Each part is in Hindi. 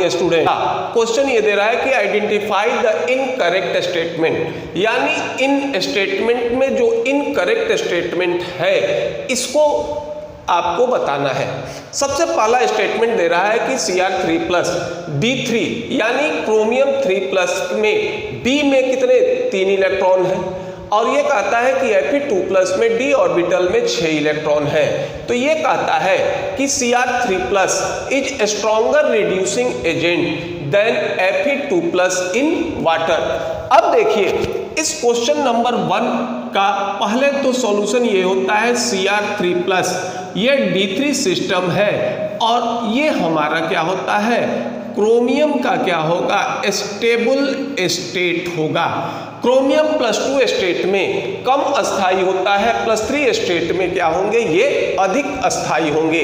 Morning student. क्वेश्चन ये दे रहा है कि आइडेंटिफाई द इनकरेक्ट स्टेटमेंट, यानी इन स्टेटमेंट में जो इनकरेक्ट स्टेटमेंट है इसको आपको बताना है। सबसे पहला स्टेटमेंट दे रहा है कि Cr3+D3 यानी क्रोमियम 3+ में D में कितने 3 इलेक्ट्रॉन हैं, और ये कहता है कि Fe2+ में D ऑर्बिटल में 6 इलेक्ट्रॉन है। तो ये कहता है कि Cr3+ is stronger reducing agent than Fe2+ in water. अब देखिए इस क्वेश्चन नंबर 1 का पहले तो सॉल्यूशन ये होता है Cr3+, ये D3 सिस्टम है और ये हमारा क्या होता है, क्रोमियम का क्या होगा, स्टेबल स्टेट होगा। क्रोमियम +2 स्टेट में कम अस्थाई होता है, +3 स्टेट में क्या होंगे, ये अधिक अस्थाई होंगे।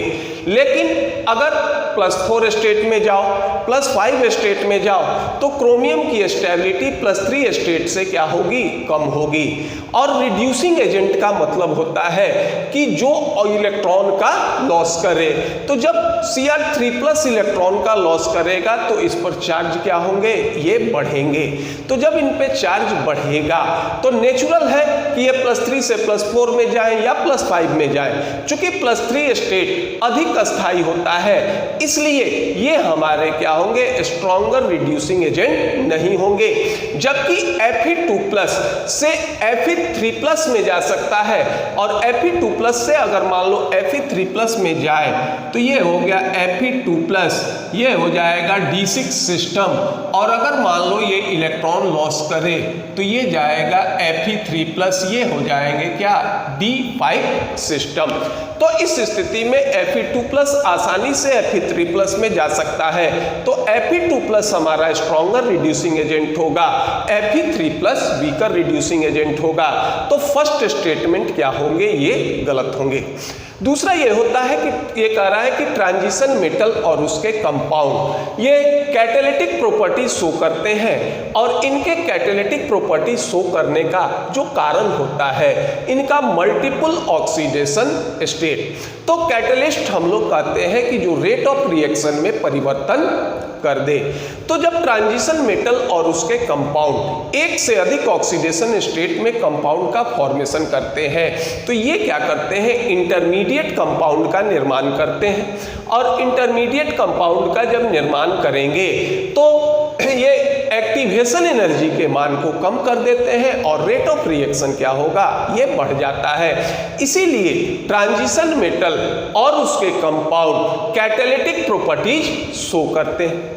लेकिन अगर +4 स्टेट में जाओ, +5 स्टेट में जाओ तो क्रोमियम की स्टेबिलिटी +3 स्टेट से क्या होगी, कम होगी। और रिड्यूसिंग एजेंट का मतलब होता है कि जो इलेक्ट्रॉन का लॉस करे। तो जब Cr3+ इलेक्ट्रॉन का लॉस करेगा तो इस पर चार्ज क्या होंगे, ये बढ़ेंगे। तो जब इन पे चार्ज बढ़ेगा तो नेचुरल है कि ये +3 से +4 में जाए या +5 में जाए। चूंकि +3 स्टेट अधिक अस्थाई होता है इसलिए ये हमारे क्या होंगे, स्ट्रॉन्गर रिड्यूसिंग एजेंट नहीं होंगे। जबकि Fe2+ से Fe3+ में जा सकता है, और Fe2+ से अगर मान लो Fe3+ में जाए तो ये हो गया Fe2+, ये हो जाएगा D6 सिस्टम। और अगर मान लो ये इलेक्ट्रॉन लॉस करे तो ये जाएगा Fe3+, ये हो जाएंगे क्या, D5 सिस्टम। तो इस स्थिति में Fe2+ आसानी से Fe3+ में जा सकता है। तो Fe2+ हमारा स्ट्रॉन्गर रिड्यूसिंग एजेंट होगा, Fe3+ वीकर रिड्यूसिंग एजेंट होगा। तो फर्स्ट स्टेटमेंट क्या होंगे, ये गलत होंगे। दूसरा ये होता है कि ये कह रहा है कि ट्रांजिशन मेटल और उसके कंपाउंड ये कैटालिटिक प्रॉपर्टी शो करते हैं, और इनके कैटालिटिक प्रॉपर्टी शो करने का जो कारण होता है इनका मल्टीपल ऑक्सीडेशन स्टेट। तो कैटलिस्ट हम लोग कहते हैं कि जो रेट ऑफ रिएक्शन में परिवर्तन कर दे। तो जब ट्रांजिशन मेटल और उसके कंपाउंड एक से अधिक ऑक्सीडेशन स्टेट में कंपाउंड का फॉर्मेशन करते हैं तो ये क्या करते हैं, इंटरमीडिएट कंपाउंड का निर्माण करते हैं। और इंटरमीडिएट कंपाउंड का जब निर्माण करेंगे तो ये एक्टिवेशन एनर्जी के मान को कम कर देते हैं और रेट ऑफ रिएक्शन क्या होगा, ये बढ़ जाता है। इसीलिए ट्रांजिशन मेटल और उसके कंपाउंड कैटालिटिक प्रॉपर्टीज शो करते हैं।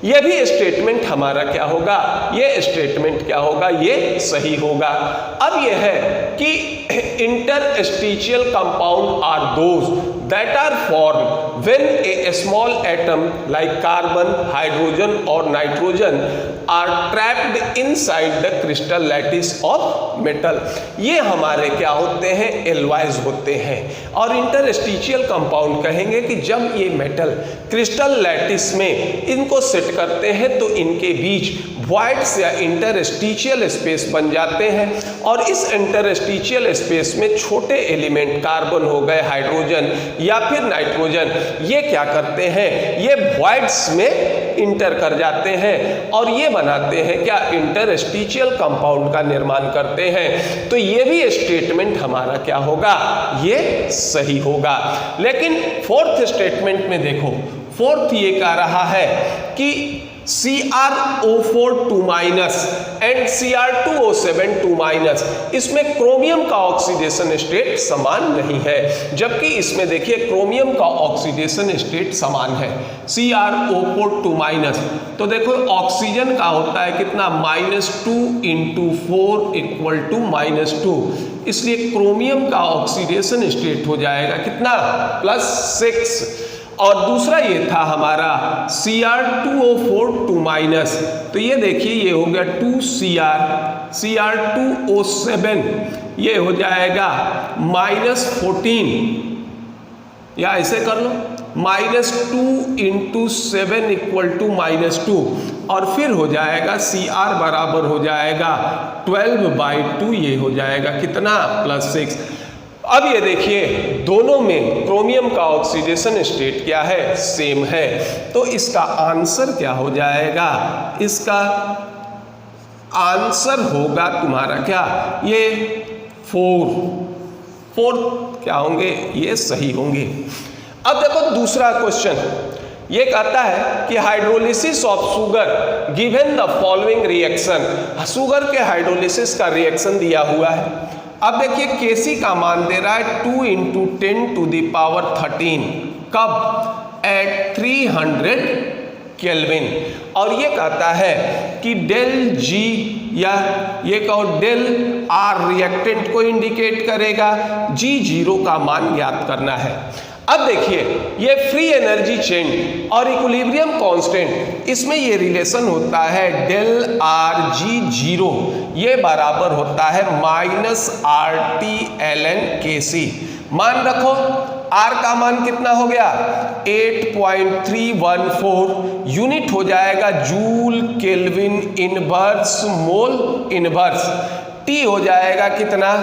ये भी स्टेटमेंट हमारा क्या होगा, ये स्टेटमेंट क्या होगा, ये सही होगा। अब यह है कि interstitial compound are those that are formed when a small atom like carbon, hydrogen or nitrogen are trapped inside the crystal lattice of metal। ये हमारे क्या होते हैं, एलॉयज होते हैं। और इंटरस्टिशियल कंपाउंड कहेंगे कि जब ये मेटल क्रिस्टल लैटिस में इनको सेट करते हैं तो इनके बीच वॉइड्स या इंटरस्टिशियल स्पेस बन जाते हैं, और इस इंटरस्टिशियल स्पेस में छोटे एलिमेंट कार्बन हो गए, हाइड्रोजन या फिर नाइट्रोजन, ये क्या करते हैं, ये वॉइड्स में इंटर कर जाते हैं और ये बनाते हैं क्या, इंटरस्टिशियल कंपाउंड का निर्माण करते हैं। तो ये भी स्टेटमेंट हमारा क्या होगा, ये सही होगा। लेकिन फोर्थ स्टेटमेंट में देखो, फोर्थ ये कह रहा है कि CrO4 2- एंड Cr2O7 2-, इसमें क्रोमियम का ऑक्सीडेशन स्टेट समान नहीं है, जबकि इसमें देखिए क्रोमियम का ऑक्सीडेशन स्टेट समान है, CrO4 2-। तो देखो ऑक्सीजन का होता है कितना, -2 × 4 = -2, इसलिए क्रोमियम का ऑक्सीडेशन स्टेट हो जाएगा कितना, +6। और दूसरा ये था हमारा Cr2O4 2-, तो ये देखिए ये हो गया 2Cr2O7, ये हो जाएगा -14, या ऐसे कर लो, -2 × 7 = -2, और फिर हो जाएगा Cr बराबर हो जाएगा 12/2, ये हो जाएगा कितना, +6। अब ये देखिए दोनों में क्रोमियम का ऑक्सीडेशन स्टेट क्या है, सेम है। तो इसका आंसर क्या हो जाएगा, इसका आंसर होगा तुम्हारा क्या, ये 4 क्या होंगे, ये सही होंगे। अब देखो दूसरा क्वेश्चन ये कहता है कि hydrolysis of sugar given the following reaction, sugar के हाइड्रोलिसिस का रिएक्शन दिया हुआ है। अब देखिए Kc का मान दे रहा है 2 × 10⁻13 कब, एट 300 केल्विन, और ये कहता है कि डेल G या ये कहो डेल R रिएक्टेंट को इंडिकेट करेगा, G0 का मान ज्ञात करना है। अब देखिए ये फ्री एनर्जी चेंज और इक्विलिब्रियम कांस्टेंट, इसमें ये रिलेशन होता है डेल RG0 ये बराबर होता है -RT ln Kc। मान रखो R का मान कितना हो गया 8.314 यूनिट हो जाएगा joule kelvin inverse mole inverse, T हो जाएगा कितना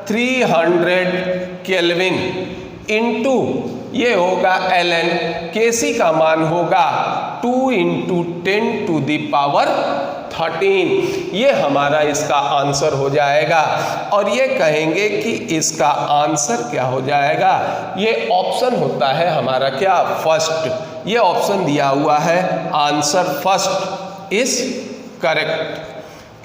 300 केल्विन इनटू ये होगा ln, Kc का मान होगा 2 × 10⁻13, ये हमारा इसका आंसर हो जाएगा। और ये कहेंगे कि इसका आंसर क्या हो जाएगा, ये ऑप्शन होता है हमारा क्या, फर्स्ट, ये ऑप्शन दिया हुआ है आंसर फर्स्ट इज करेक्ट,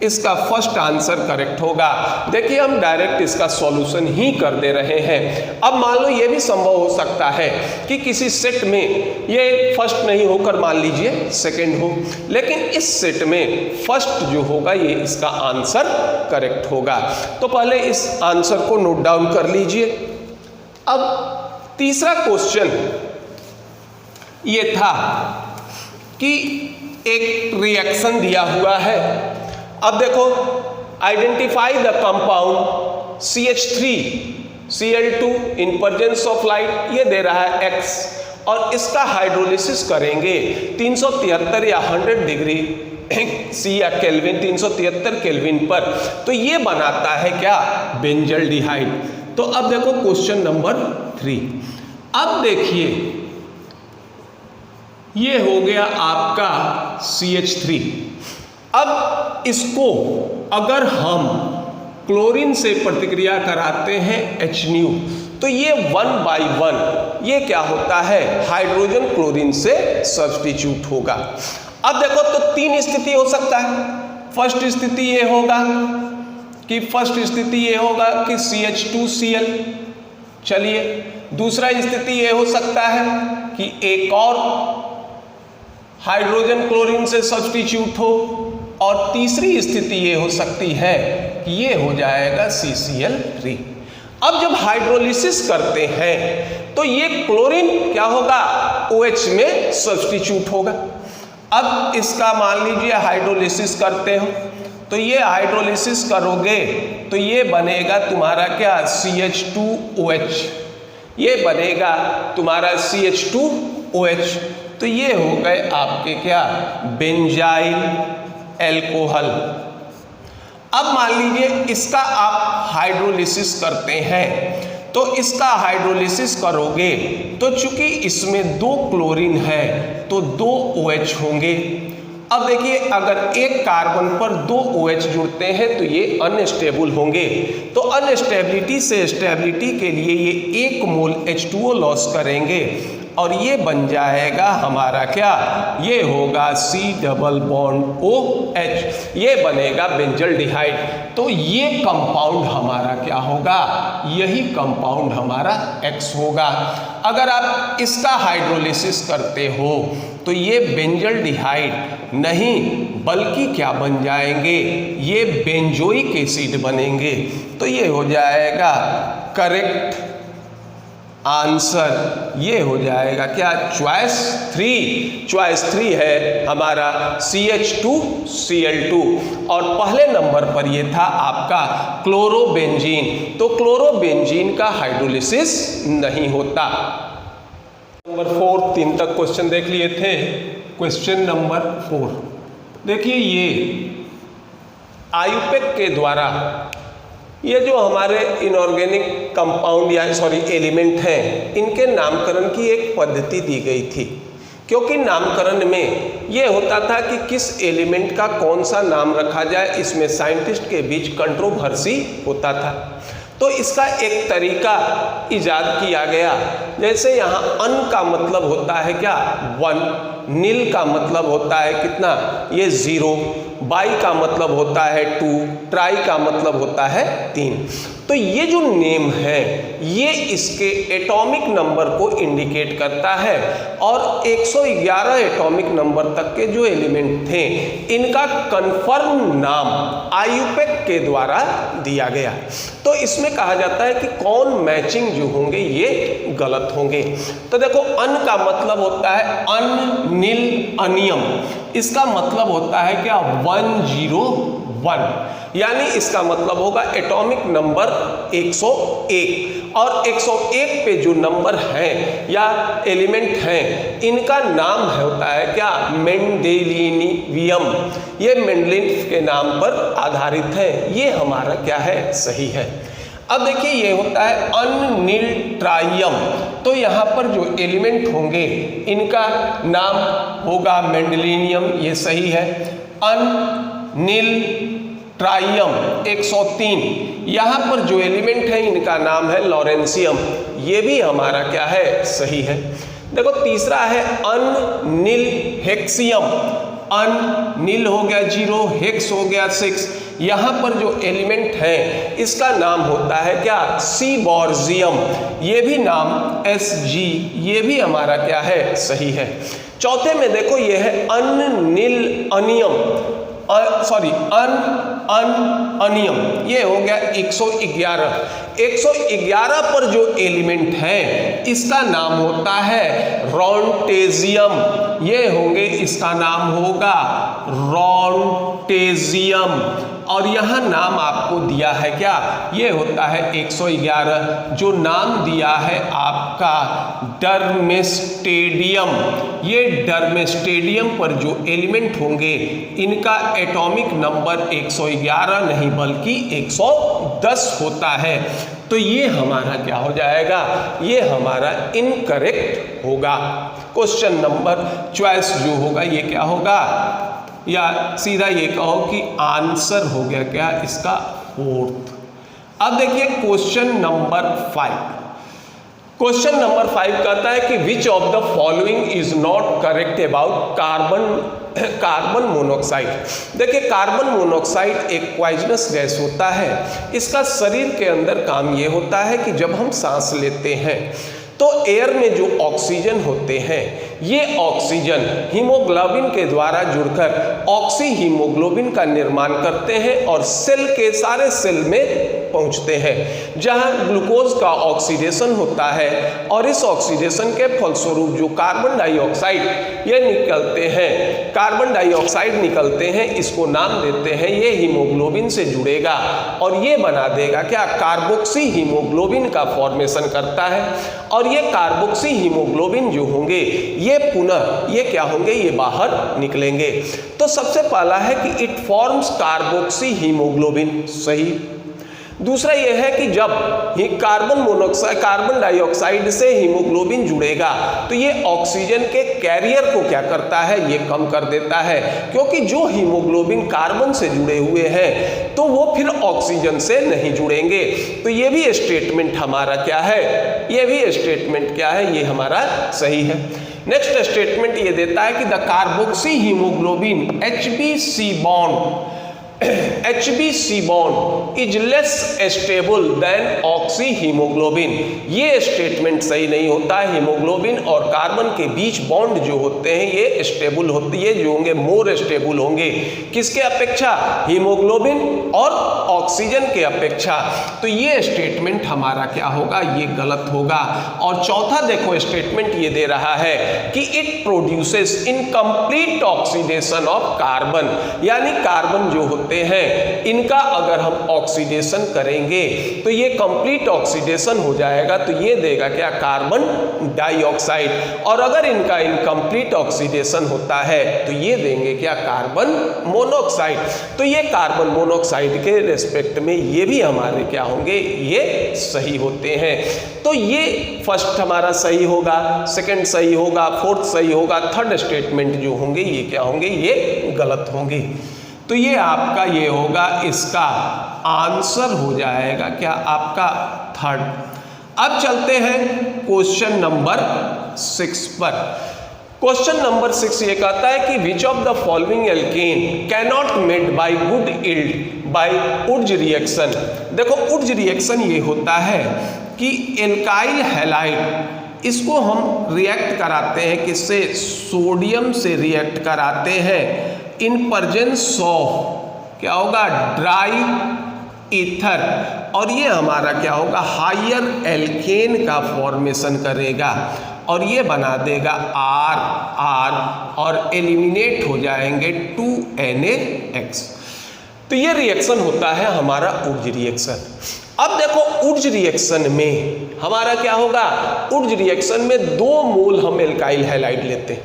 इसका फर्स्ट आंसर करेक्ट होगा। देखिए हम डायरेक्ट इसका सॉल्यूशन ही कर दे रहे हैं। अब मान लो ये भी संभव हो सकता है कि किसी सेट में ये फर्स्ट नहीं होकर मान लीजिए सेकंड हो, लेकिन इस सेट में फर्स्ट जो होगा ये इसका आंसर करेक्ट होगा। तो पहले इस आंसर को नोट डाउन कर लीजिए। अब तीसरा क्वेश्चन ये था कि एक रिएक्शन दिया हुआ है। अब देखो identify the compound CH3Cl2 in presence of light, ये दे रहा है X, और इसका हाइड्रोलिसिस करेंगे 373 या 100 डिग्री C या केल्विन 373 केल्विन पर, तो ये बनाता है क्या, बेंजल्डिहाइड। तो अब देखो क्वेश्चन नंबर 3। अब देखिए ये हो गया आपका CH3। अब इसको अगर हम क्लोरीन से प्रतिक्रिया कराते हैं HNu, तो ये 1/1 ये क्या होता है, हाइड्रोजन क्लोरीन से सब्स्टिट्यूट होगा। अब देखो तो 3 स्थिति हो सकता है। फर्स्ट स्थिति ये होगा कि CH2Cl, चलिए दूसरा स्थिति ये हो सकता है कि एक और हाइड्रोजन क्लोरीन से सब्स्टिट्यूट हो, और तीसरी स्थिति ये हो सकती है कि ये हो जाएगा CCl3। अब जब हाइड्रोलिसिस करते हैं तो ये क्लोरीन क्या होगा, OH में सब्स्टिट्यूट होगा। अब इसका मान लीजिए हाइड्रोलिसिस करते हो, तो ये हाइड्रोलिसिस करोगे तो ये बनेगा तुम्हारा क्या, CH2OH, ये बनेगा तुम्हारा CH2OH, तो ये हो गए आपके क्या, बेंजाइल एल्कोहल। अब मान लीजिए इसका आप हाइड्रोलिसिस करते हैं, तो इसका हाइड्रोलिसिस करोगे तो चूंकि इसमें 2 क्लोरीन है तो 2 OH होंगे। अब देखिए अगर एक कार्बन पर 2 OH जुड़ते हैं तो ये अनस्टेबल होंगे, तो अनस्टेबिलिटी से स्टेबिलिटी के लिए ये 1 मोल H2O लॉस करेंगे, और ये बन जाएगा हमारा क्या, ये होगा C डबल बॉन्ड OH, ये बनेगा बेंजल्डिहाइड। तो ये कंपाउंड हमारा क्या होगा, यही कंपाउंड हमारा X होगा। अगर आप इसका हाइड्रोलिसिस करते हो तो ये बेंजल्डिहाइड नहीं बल्कि क्या बन जाएंगे, ये बेंजोइक एसिड बनेंगे। तो ये हो जाएगा करेक्ट आंसर, ये हो जाएगा क्या, चॉइस 3 है हमारा CH2Cl2। और पहले नंबर पर ये था आपका क्लोरोबेंजीन, तो क्लोरोबेंजीन का हाइड्रोलिसिस नहीं होता। नंबर 4 3 तक क्वेश्चन देख लिए थे। क्वेश्चन नंबर 4 देखिए, ये आयुपेक के द्वारा ये जो हमारे इनऑर्गेनिक कंपाउंड या एलिमेंट हैं, इनके नामकरण की एक पद्धति दी गई थी, क्योंकि नामकरण में ये होता था कि किस एलिमेंट का कौन सा नाम रखा जाए, इसमें साइंटिस्ट के बीच कंट्रोवर्सी होता था। तो इसका एक तरीका इजाद किया गया। जैसे यहाँ अन का मतलब होता है क्या, 1, नील का मतलब होता है कितना, ये 0, बाई का मतलब होता है 2, ट्राई का मतलब होता है 3। तो ये जो नेम है ये इसके एटॉमिक नंबर को इंडिकेट करता है, और 111 एटॉमिक नंबर तक के जो एलिमेंट थे इनका कंफर्म नाम आयुपेक के द्वारा दिया गया। तो इसमें कहा जाता है कि कौन मैचिंग जो होंगे ये गलत होंगे। तो देखो अन का मतलब होता है अन नील अनियम, इसका मतलब होता है क्या 101, यानी इसका मतलब होगा एटॉमिक नंबर 101, और 101 पे जो नंबर हैं या एलिमेंट हैं इनका नाम होता है क्या, मेंडेलियम। ये मेंडलीफ के नाम पर आधारित है। ये हमारा क्या है, सही है। अब देखिए ये होता है अननिल्ट्राइयम, तो यहाँ पर जो एलिमेंट होंगे इनका नाम होगा मेंडेलियम, ये सही है। अननिल्ट्राइयम 103, यहाँ पर जो एलिमेंट है इनका नाम है लॉरेंसियम, ये भी हमारा क्या है, सही है। देखो तीसरा है अननिलहेक्सियम, अननिल हो गया 0, हेक्स हो गया 6, यहाँ पर जो एलिमेंट है इसका नाम होता है क्या, सीबॉर्जियम, ये भी नाम Sg, ये भी हमारा क्या है, सही है। चौथे में देखो ये है अननिल अनियम, अनियम, ये हो गया 111। 111 पर जो एलिमेंट है इसका नाम होता है रॉन्टेजियम, ये होंगे, इसका नाम होगा रॉन्टेजियम, और यहाँ नाम आपको दिया है क्या, ये होता है 111, जो नाम दिया है आपका डर्मेस्टेडियम। ये डर्मेस्टेडियम पर जो एलिमेंट होंगे इनका एटॉमिक नंबर 111 नहीं बल्कि 110 होता है। तो ये हमारा क्या हो जाएगा, ये हमारा इनकरेक्ट होगा। क्वेश्चन नंबर चॉइस जो होगा ये क्या होगा, या सीधा ये कहो कि आंसर हो गया क्या इसका 4th। अब देखिए क्वेश्चन नंबर 5। क्वेश्चन नंबर 5 कहता है कि which of the following is not correct about carbon monoxide. देखिए कार्बन मोनोऑक्साइड एक पॉइजनस गैस होता है। इसका शरीर के अंदर काम ये होता है कि जब हम सांस लेते हैं तो एयर में जो ऑक्सीजन होते हैं ये ऑक्सीजन हीमोग्लोबिन के द्वारा जुड़कर ऑक्सी हीमोग्लोबिन का निर्माण करते हैं और सेल के सारे सेल में पहुंचते हैं, जहां ग्लूकोज का ऑक्सीडेशन होता है, और इस ऑक्सीडेशन के फलस्वरूप जो कार्बन डाइऑक्साइड ये निकलते हैं, कार्बन डाइऑक्साइड निकलते हैं, इसको नाम देते हैं, ये हीमोग्लोबिन से जुड़ेगा और ये बना देगा क्या, कार्बोक्सी हीमोग्लोबिन का फॉर्मेशन करता है। और ये कार्बोक्सी हीमोग्लोबिन जो होंगे ये पुनः ये क्या होंगे, ये बाहर निकलेंगे। तो सबसे पहला है कि इट फॉर्म्स कार्बोक्सी हीमोग्लोबिन, सही। दूसरा यह है कि जब कार्बन डाइऑक्साइड से हीमोग्लोबिन जुड़ेगा तो ये ऑक्सीजन के कैरियर को क्या करता है, ये कम कर देता है, क्योंकि जो हीमोग्लोबिन कार्बन से जुड़े हुए हैं तो वो फिर ऑक्सीजन से नहीं जुड़ेंगे। तो ये भी स्टेटमेंट हमारा क्या है, ये भी स्टेटमेंट क्या है, ये हमारा सही है। नेक्स्ट स्टेटमेंट ये देता है कि the carboxy haemoglobin HbC bond is less stable then oxy haemoglobin. ये स्टेटमेंट सही नहीं होता है। हीमोग्लोबिन और कार्बन के बीच बॉन्ड जो होते हैं ये स्टेबल होते, ये जो होंगे मोर स्टेबल होंगे, किसके अपेक्षा, हीमोग्लोबिन और ऑक्सीजन के अपेक्षा। तो ये स्टेटमेंट हमारा क्या होगा, ये गलत होगा। और चौथा देखो स्टेटमेंट ये दे रहा है कि it produces incomplete oxidation of carbon, यानी कार्बन जो होते हैं, इनका अगर हम ऑक्सीडेशन करेंगे तो ये कंप्लीट ऑक्सीडेशन हो जाएगा, तो ये देगा क्या, कार्बन डाइऑक्साइड। और अगर इनका इनकम्प्लीट ऑक्सीडेशन होता है तो ये देंगे क्या, कार्बन मोनोऑक्साइड। तो ये कार्बन मोनोऑक्साइड के रेस्पेक्ट में ये भी हमारे क्या होंगे, ये सही होते हैं। तो ये फर्स्ट हमारा सही होगा, सेकंड सही होगा, फोर्थ सही होगा, थर्ड स्टेटमेंट जो होंगे ये क्या होंगे, ये गलत होंगे। तो ये आपका ये होगा, इसका आंसर हो जाएगा क्या, आपका थर्ड। अब चलते हैं क्वेश्चन नंबर 6 पर। क्वेश्चन नंबर 6 ये कहता है कि which of the following alkane can not made by good yield by Wurtz reaction. देखो उर्ज रिएक्शन ये होता है कि एल्काइल हैलाइड, इसको हम रिएक्ट कराते हैं किससे, सोडियम से रिएक्ट कराते हैं इन प्रेजेंस ऑफ क्या होगा, ड्राई ईथर, और ये हमारा क्या होगा, हायर एल्केन का फॉर्मेशन करेगा और ये बना देगा R और एलिमिनेट हो जाएंगे 2NaX। तो ये रिएक्शन होता है हमारा उर्ज रिएक्शन। अब देखो उर्ज रिएक्शन में हमारा क्या होगा, उर्ज रिएक्शन में 2 मोल हम एल्काइल हैलाइड लेते हैं,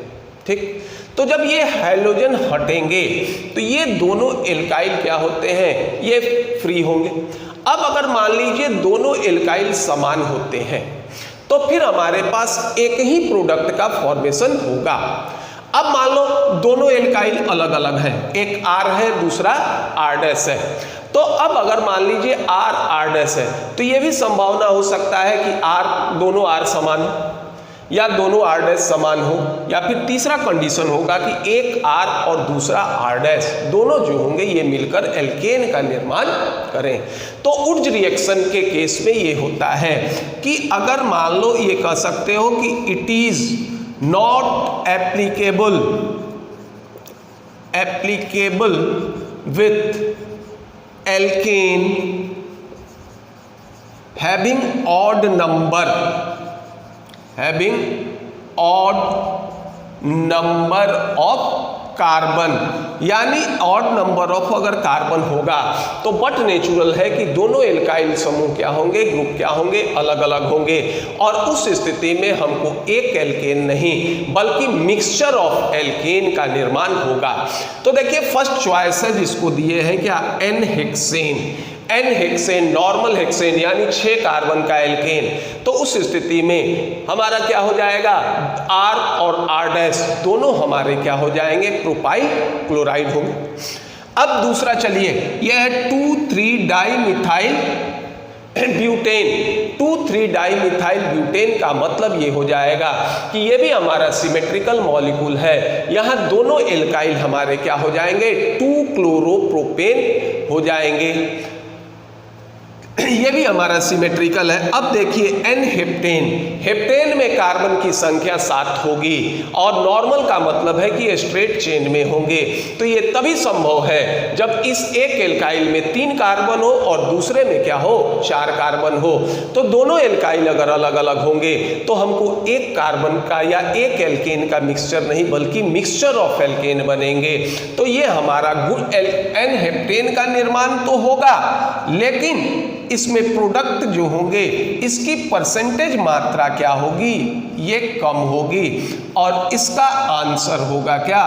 ठीक। तो जब ये हाइड्रोजन हटेंगे तो ये दोनों एल्काइल क्या होते हैं, ये फ्री होंगे। अब अगर मान लीजिए दोनों एल्काइल समान होते हैं तो फिर हमारे पास एक ही प्रोडक्ट का फॉर्मेशन होगा। अब मान लो दोनों एल्काइल अलग अलग है, एक R है दूसरा R' है, तो अब अगर मान लीजिए R है तो ये भी संभावना हो सकता है कि दोनों R समान हो या दोनों R' समान हो, या फिर तीसरा कंडीशन होगा कि एक R और दूसरा R' दोनों जो होंगे ये मिलकर एल्केन का निर्माण करें। तो उर्ज रिएक्शन के केस में ये होता है कि अगर मान लो ये कह सकते हो कि it is not applicable with alkane having odd number of carbon, यानी ऑड नंबर ऑफ अगर कार्बन होगा तो बट नेचुरल है कि दोनों एल्काइल समूह क्या होंगे, ग्रुप क्या होंगे, अलग अलग होंगे, और उस स्थिति में हमको एक एल्केन नहीं बल्कि मिक्सचर ऑफ एल्केन का निर्माण होगा। तो देखिए फर्स्ट चॉइस है जिसको दिए हैं क्या, एन हेक्सेन नॉर्मल हेक्सेन यानी 6 कार्बन का एल्केन। तो उस स्थिति में हमारा क्या हो जाएगा, R और R' दोनों हमारे क्या हो जाएंगे, प्रोपाइल क्लोराइड होंगे। अब दूसरा चलिए यह है 2,3-डाइमिथाइल ब्यूटेन। 2,3-डाइमिथाइल ब्यूटेन का मतलब ये हो जाएगा कि ये भी हमारा सिमेट्रिकल मॉलिक्यूल है, यहाँ दोनों एल्काइल हमारे क्या हो जाएंगे, 2-क्लोरोप्रोपेन हो जाएंगे, ये भी हमारा सिमेट्रिकल है। अब देखिए एन हेप्टेन में कार्बन की संख्या 7 होगी और नॉर्मल का मतलब है कि ये स्ट्रेट चेन में होंगे। तो ये तभी संभव है जब इस एक एल्काइल में 3 कार्बन हो और दूसरे में क्या हो, 4 कार्बन हो। तो दोनों एल्काइल अगर अलग अलग होंगे तो हमको एक कार्बन का या एक एल्केन का मिक्सचर नहीं बल्कि मिक्सचर ऑफ एल्केन बनेंगे। तो ये हमारा एन हेप्टेन का निर्माण तो होगा, लेकिन इसमें प्रोडक्ट जो होंगे इसकी परसेंटेज मात्रा क्या होगी, ये कम होगी, और इसका आंसर होगा क्या,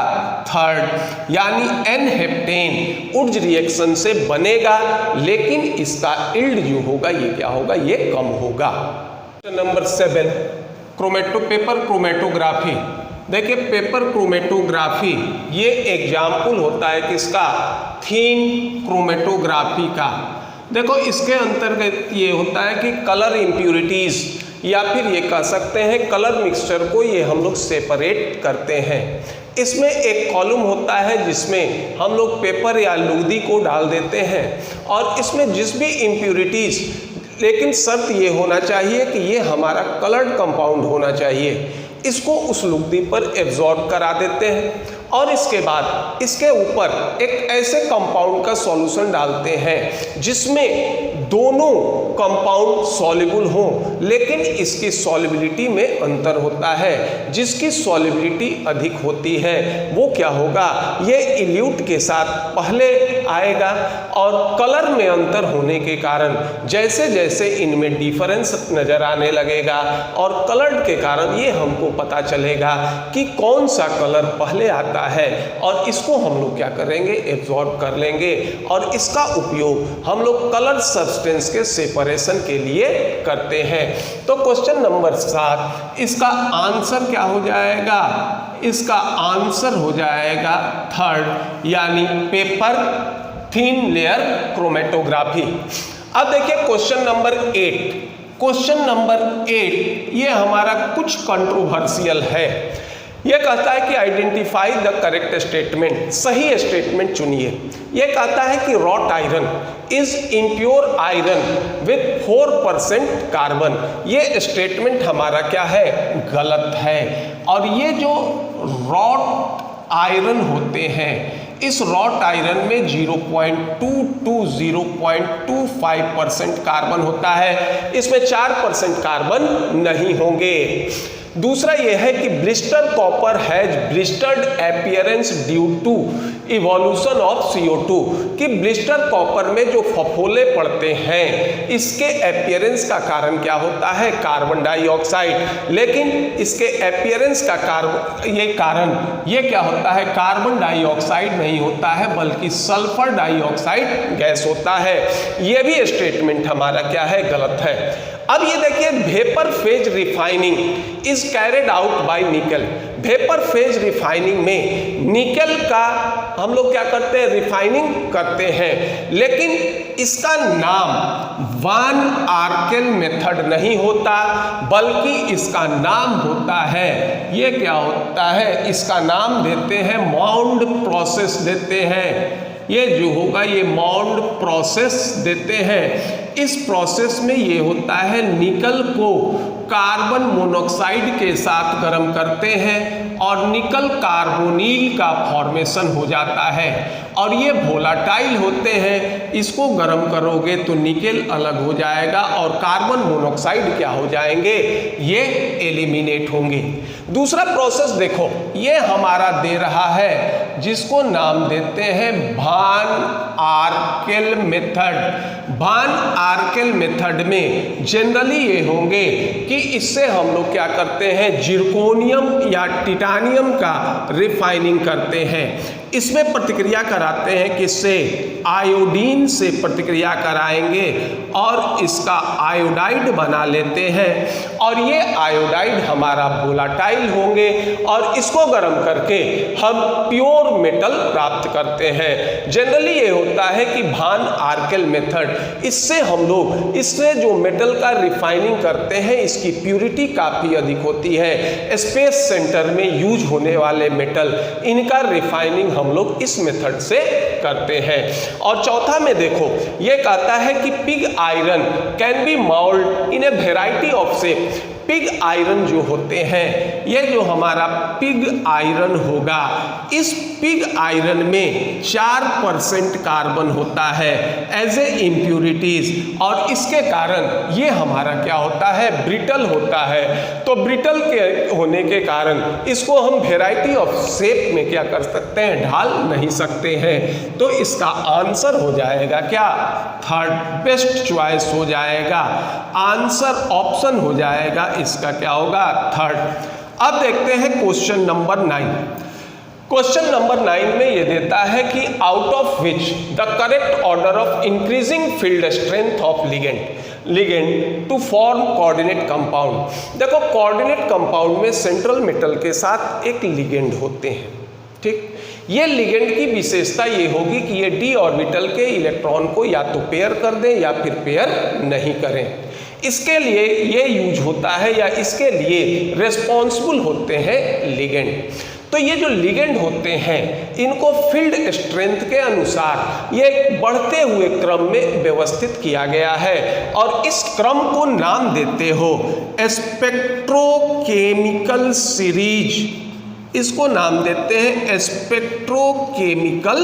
थर्ड, यानी एन हेप्टेन उर्ज रिएक्शन से बनेगा लेकिन इसका यील्ड जो होगा ये क्या होगा, ये कम होगा। Number 7 paper chromatography. देखिए पेपर क्रोमेटोग्राफी ये एग्जाम्पल होता है किसका, थीन क्रोमेटोग्राफी का। देखो इसके अंतर्गत ये होता है कि कलर इम्प्यूरिटीज़ या फिर ये कह सकते हैं कलर मिक्सचर को ये हम लोग सेपरेट करते हैं। इसमें एक कॉलम होता है जिसमें हम लोग पेपर या लुगदी को डाल देते हैं और इसमें जिस भी इम्प्यूरिटीज़, लेकिन शर्त ये होना चाहिए कि ये हमारा कलर्ड कंपाउंड होना चाहिए, इसको उस लुगदी पर एब्जॉर्ब करा देते हैं और इसके बाद इसके ऊपर एक ऐसे कंपाउंड का सॉल्यूशन डालते हैं जिसमें दोनों कंपाउंड सॉल्युबल हों, लेकिन इसकी सॉल्युबिलिटी में अंतर होता है। जिसकी सॉल्युबिलिटी अधिक होती है वो क्या होगा, ये इल्यूट के साथ पहले आएगा, और कलर में अंतर होने के कारण जैसे जैसे इनमें डिफरेंस नजर आने लगेगा और कलर के कारण ये हमको पता चलेगा कि कौन सा कलर पहले आता है, और इसको हम लोग क्या करेंगे, एब्जॉर्ब कर लेंगे, और इसका उपयोग हम लोग कलर सब्सटेंस के सेपरेशन के लिए करते हैं। तो क्वेश्चन नंबर 7, इसका आंसर क्या हो जाएगा, इसका आंसर हो जाएगा 3rd, यानी पेपर थिन लेयर क्रोमेटोग्राफी। अब देखिए क्वेश्चन नंबर 8, क्वेश्चन नंबर 8 ये हमारा कुछ कंट्रोवर्शियल है। यह कहता है कि आइडेंटिफाई द करेक्ट स्टेटमेंट, सही स्टेटमेंट चुनिए। यह कहता है कि wrought iron is impure iron with 4% carbon. ये स्टेटमेंट हमारा क्या है, गलत है। और ये जो रॉट आयरन होते हैं, इस रॉट आयरन में 0.2 to 0.25% कार्बन होता है, इसमें 4% कार्बन नहीं होंगे। दूसरा यह है कि blister copper has blistered appearance due to evolution of CO2, कि ब्लिस्टर कॉपर में जो फफोले पड़ते हैं इसके अपीयरेंस का कारण क्या होता है, कार्बन डाइऑक्साइड। लेकिन इसके अपीयरेंस का कारण ये क्या होता है, कार्बन डाइऑक्साइड नहीं होता है बल्कि सल्फर डाइऑक्साइड गैस होता है। ये भी स्टेटमेंट हमारा क्या है, गलत है। अब ये देखिए, vapour phase refining is carried out by निकल। वेपर फेज रिफाइनिंग में निकल का हम लोग क्या करते हैं, रिफाइनिंग करते हैं, लेकिन इसका नाम वान आर्केल मेथड नहीं होता बल्कि इसका नाम होता है, ये क्या होता है, इसका नाम देते हैं माउंड प्रोसेस देते हैं। ये जो होगा ये माउंड प्रोसेस देते हैं। इस प्रोसेस में ये होता है, निकल को कार्बन मोनोऑक्साइड के साथ गर्म करते हैं और निकल कार्बोनिल का फॉर्मेशन हो जाता है, और ये वोलाटाइल होते हैं। इसको गर्म करोगे तो निकेल अलग हो जाएगा और कार्बन मोनोऑक्साइड क्या हो जाएंगे, ये एलिमिनेट होंगे। दूसरा प्रोसेस देखो, ये हमारा दे रहा है जिसको नाम देते हैं वान आर्केल मेथड। वान आर्केल मेथड में जनरली ये होंगे कि इससे हम लोग क्या करते हैं, जिरकोनियम या टिटानियम का रिफाइनिंग करते हैं। इसमें प्रतिक्रिया कराते हैं, किससे, आयोडीन से प्रतिक्रिया कराएंगे और इसका आयोडाइड बना लेते हैं, और ये आयोडाइड हमारा वोलाटाइल होंगे और इसको गर्म करके हम प्योर मेटल प्राप्त करते हैं। जनरली ये होता है कि वान आर्केल मेथड, इससे हम लोग इससे जो मेटल का रिफाइनिंग करते हैं इसकी प्यूरिटी काफ़ी अधिक होती है। स्पेस सेंटर में यूज होने वाले मेटल, इनका रिफाइनिंग हम लोग इस मेथड से करते हैं। और चौथा में देखो, ये कहता है कि pig iron can be mould in a variety of shape. Pig iron जो होते हैं, ये जो हमारा पिग आयरन होगा, इस पिग आयरन में 4% कार्बन होता है एज ए इम्प्यूरिटीज, और इसके कारण ये हमारा क्या होता है, ब्रिटल होता है। तो ब्रिटल के होने के कारण इसको हम वेराइटी ऑफ शेप में क्या कर सकते हैं, ढाल नहीं सकते हैं। तो इसका आंसर हो जाएगा क्या, 3rd बेस्ट चॉइस हो जाएगा। आंसर ऑप्शन हो जाएगा इसका क्या होगा, 3rd। अब देखते हैं क्वेश्चन नंबर 9। क्वेश्चन नंबर 9 में ये देता है कि out of which the correct order of increasing field strength of ligand to form coordinate compound. देखो, कोऑर्डिनेट कंपाउंड में सेंट्रल मेटल के साथ एक लिगेंड होते हैं, ठीक। ये लिगेंड की विशेषता ये होगी कि ये d ऑर्बिटल के इलेक्ट्रॉन को या तो पेयर कर दें या फिर पेयर नहीं करें। इसके लिए ये यूज होता है या इसके लिए रिस्पॉन्सिबल होते हैं लिगेंड। तो ये जो लिगेंड होते हैं इनको फील्ड स्ट्रेंथ के अनुसार ये बढ़ते हुए क्रम में व्यवस्थित किया गया है, और इस क्रम को नाम देते हो स्पेक्ट्रोकेमिकल सीरीज। इसको नाम देते हैं स्पेक्ट्रोकेमिकल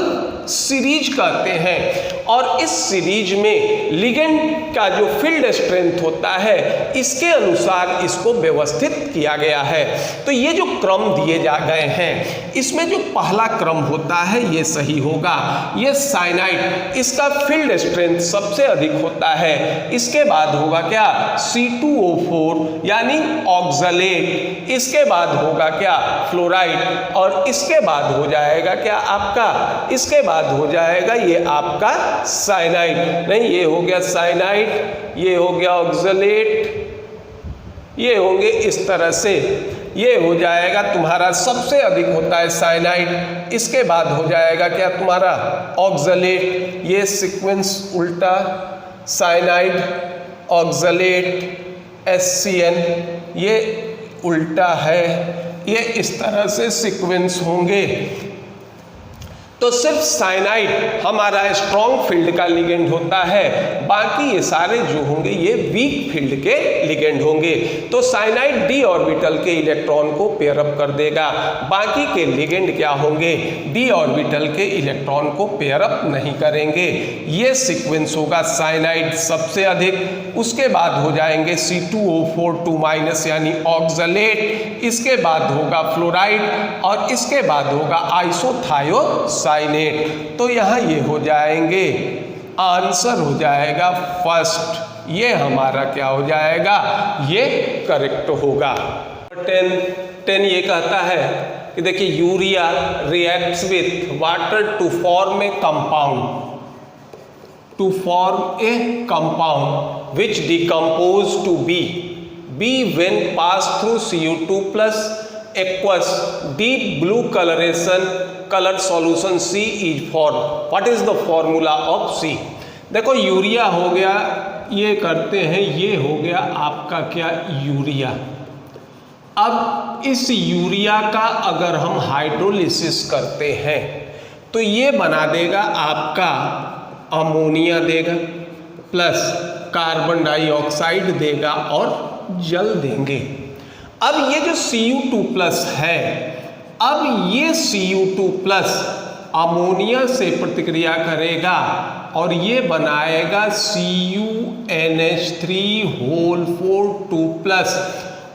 सीरीज कहते हैं। और इस सीरीज में लिगेंड का जो फील्ड स्ट्रेंथ होता है इसके अनुसार इसको व्यवस्थित किया गया है। तो ये जो क्रम दिए जा गए हैं इसमें जो पहला क्रम होता है ये सही होगा। ये साइनाइड, इसका फील्ड स्ट्रेंथ सबसे अधिक होता है। इसके बाद होगा क्या, C2O4 यानी ऑक्सलेट। इसके बाद होगा क्या, फ्लोराइड। और इसके बाद हो जाएगा क्या आपका, इसके बाद हो जाएगा ये आपका साइनाइड। नहीं, ये हो गया साइनाइड, ये हो गया ऑक्सलेट, ये होंगे इस तरह से। ये हो जाएगा तुम्हारा सबसे अधिक होता है साइनाइड। इसके बाद हो जाएगा क्या तुम्हारा ऑक्सलेट। ये सीक्वेंस उल्टा, साइनाइड, ऑक्सलेट, HCN, ये उल्टा है। ये इस तरह से सीक्वेंस होंगे। तो सिर्फ साइनाइड हमारा स्ट्रॉन्ग फील्ड का लिगेंड होता है, बाकी ये सारे जो होंगे ये वीक फील्ड के लिगेंड होंगे। तो साइनाइड डी ऑर्बिटल के इलेक्ट्रॉन को पेयर अप कर देगा, बाकी के लिगेंड क्या होंगे, डी ऑर्बिटल के इलेक्ट्रॉन को पेयर अप नहीं करेंगे। ये सीक्वेंस होगा साइनाइड सबसे अधिक, उसके बाद हो जाएंगे C2O4 2- यानी ऑक्सलेट, इसके बाद होगा फ्लोराइड और इसके बाद होगा आइसोथायोसाइनेट। तो यहाँ ये हो जाएंगे, आंसर हो जाएगा फर्स्ट। ये हमारा क्या हो जाएगा, ये करेक्ट होगा। 10 ये कहता है कि देखिए urea reacts with water to form a compound, to form a compound which decompose to B when passed through Cu2 plus aqueous deep blue coloration color solution C is formed. What is the formula of C? देखो यूरिया हो गया, ये करते हैं, ये हो गया आपका क्या, यूरिया। अब इस यूरिया का अगर हम हाइड्रोलिसिस करते हैं तो ये बना देगा आपका अमोनिया देगा, प्लस कार्बन डाइऑक्साइड देगा और जल देंगे। अब ये जो Cu2+ है, अब ये Cu2+ अमोनिया से प्रतिक्रिया करेगा और ये बनाएगा CuNH3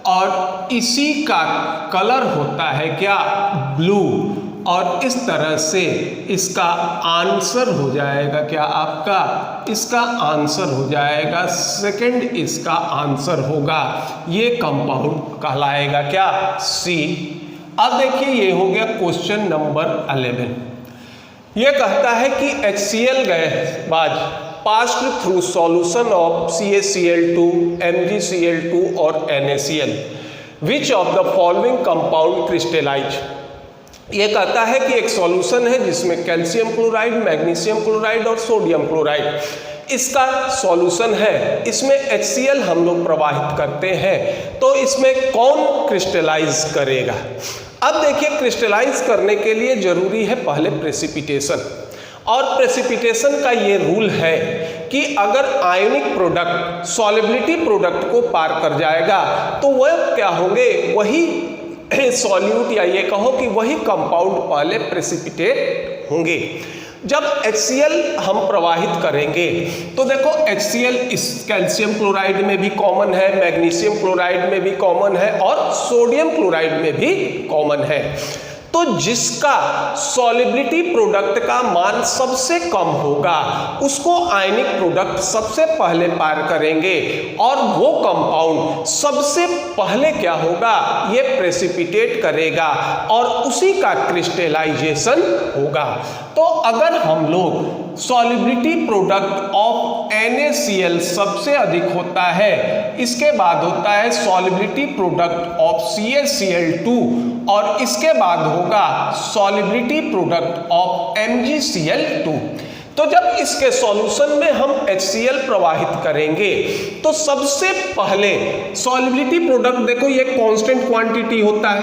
और इसी का कलर होता है क्या, ब्लू। और इस तरह से इसका आंसर हो जाएगा क्या आपका, इसका आंसर हो जाएगा सेकंड, इसका आंसर होगा ये कंपाउंड कहलाएगा क्या, सी। अब देखिए ये हो गया क्वेश्चन नंबर 11। ये कहता है कि HCl gas was passed through solution of CaCl2, MgCl2 और NaCl, which of the following compound crystallize. ये कहता है कि एक सॉल्यूशन है जिसमें कैल्शियम क्लोराइड, मैग्नीशियम क्लोराइड और सोडियम क्लोराइड इसका सॉल्यूशन है। इसमें HCl हम लोग प्रवाहित करते हैं, तो इसमें कौन क्रिस्टलाइज करेगा। अब देखिए क्रिस्टलाइज करने के लिए जरूरी है पहले प्रेसिपिटेशन, और प्रेसिपिटेशन का ये रूल है कि अगर आयनिक प्रोडक्ट सॉल्युबिलिटी प्रोडक्ट को पार कर जाएगा तो वह क्या होंगे, वही सॉल्यूट या ये कहो कि वही कंपाउंड पहले प्रेसिपिटेट होंगे। जब HCl हम प्रवाहित करेंगे तो देखो HCl इस कैल्शियम क्लोराइड में भी कॉमन है, मैग्नीशियम क्लोराइड में भी कॉमन है और सोडियम क्लोराइड में भी कॉमन है। तो जिसका सॉल्युबिलिटी प्रोडक्ट का मान सबसे कम होगा उसको आयनिक प्रोडक्ट सबसे पहले पार करेंगे और वो कंपाउंड सबसे पहले क्या होगा, ये प्रेसिपिटेट करेगा और उसी का क्रिस्टलाइजेशन होगा। तो अगर हम लोग सॉल्युबिलिटी प्रोडक्ट ऑफ NaCl सबसे अधिक होता है, इसके बाद होता है सॉल्युबिलिटी प्रोडक्ट ऑफ CaCl2 और इसके बाद होगा सॉल्युबिलिटी प्रोडक्ट ऑफ MgCl2। तो जब इसके सॉल्यूशन में हम HCl प्रवाहित करेंगे तो सबसे पहले सॉल्युबिलिटी प्रोडक्ट देखो ये कांस्टेंट क्वांटिटी होता है।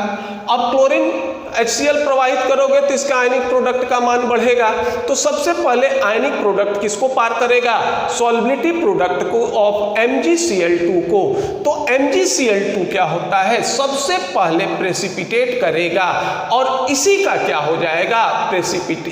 अब क्लोरीन HCl प्रवाहित करोगे तो इसका आयनिक प्रोडक्ट का मान बढ़ेगा। तो सबसे पहले आयनिक प्रोडक्ट किसको पार करेगा? सॉल्युबिलिटी प्रोडक्ट को ऑफ MgCl2 को। तो MgCl2 क्या होता है? सबसे पहले प्रेसिपिटेट करेगा और इसी का क्या हो जाएगा?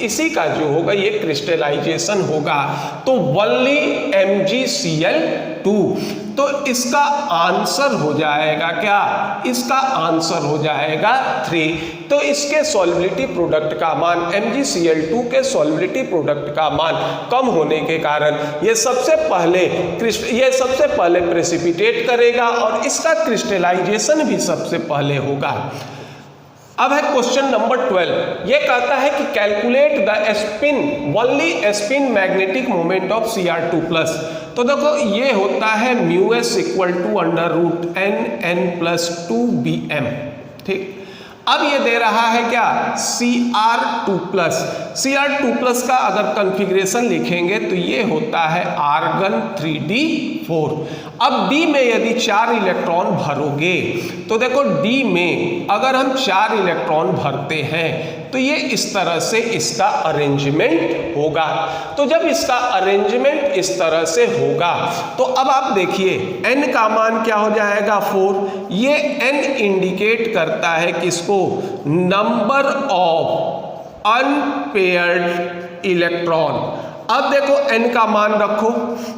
इसी का जो होगा ये क्रिस्टलाइजेशन होगा। तो ओनली MgCl2। तो इसका आंसर हो जाएगा क्या? इसका आंसर हो जाएगा 3। तो इसके सॉल्युबिलिटी प्रोडक्ट का मान, MgCl2 के सॉल्युबिलिटी प्रोडक्ट का मान कम होने के कारण ये सबसे पहले प्रेसिपिटेट करेगा और इसका क्रिस्टलाइजेशन भी सबसे पहले होगा। अब है क्वेश्चन नंबर 12। ये कहता है कि calculate the spin, only spin magnetic moment of Cr2+। तो देखो ये होता है μs = √n+2bm। ठीक, अब ये दे रहा है क्या? Cr2+। Cr2+ का अगर कॉन्फ़िगरेशन लिखेंगे तो ये होता है आर्गन 3d4। अब D में यदि 4 इलेक्ट्रॉन भरोगे तो देखो D में अगर हम 4 इलेक्ट्रॉन भरते हैं तो ये इस तरह से इसका अरेंजमेंट होगा। तो जब इसका अरेंजमेंट इस तरह से होगा तो अब आप देखिए n का मान क्या हो जाएगा? 4। ये n इंडिकेट करता है किसको? Number of unpaired electron. अब देखो n का मान रखो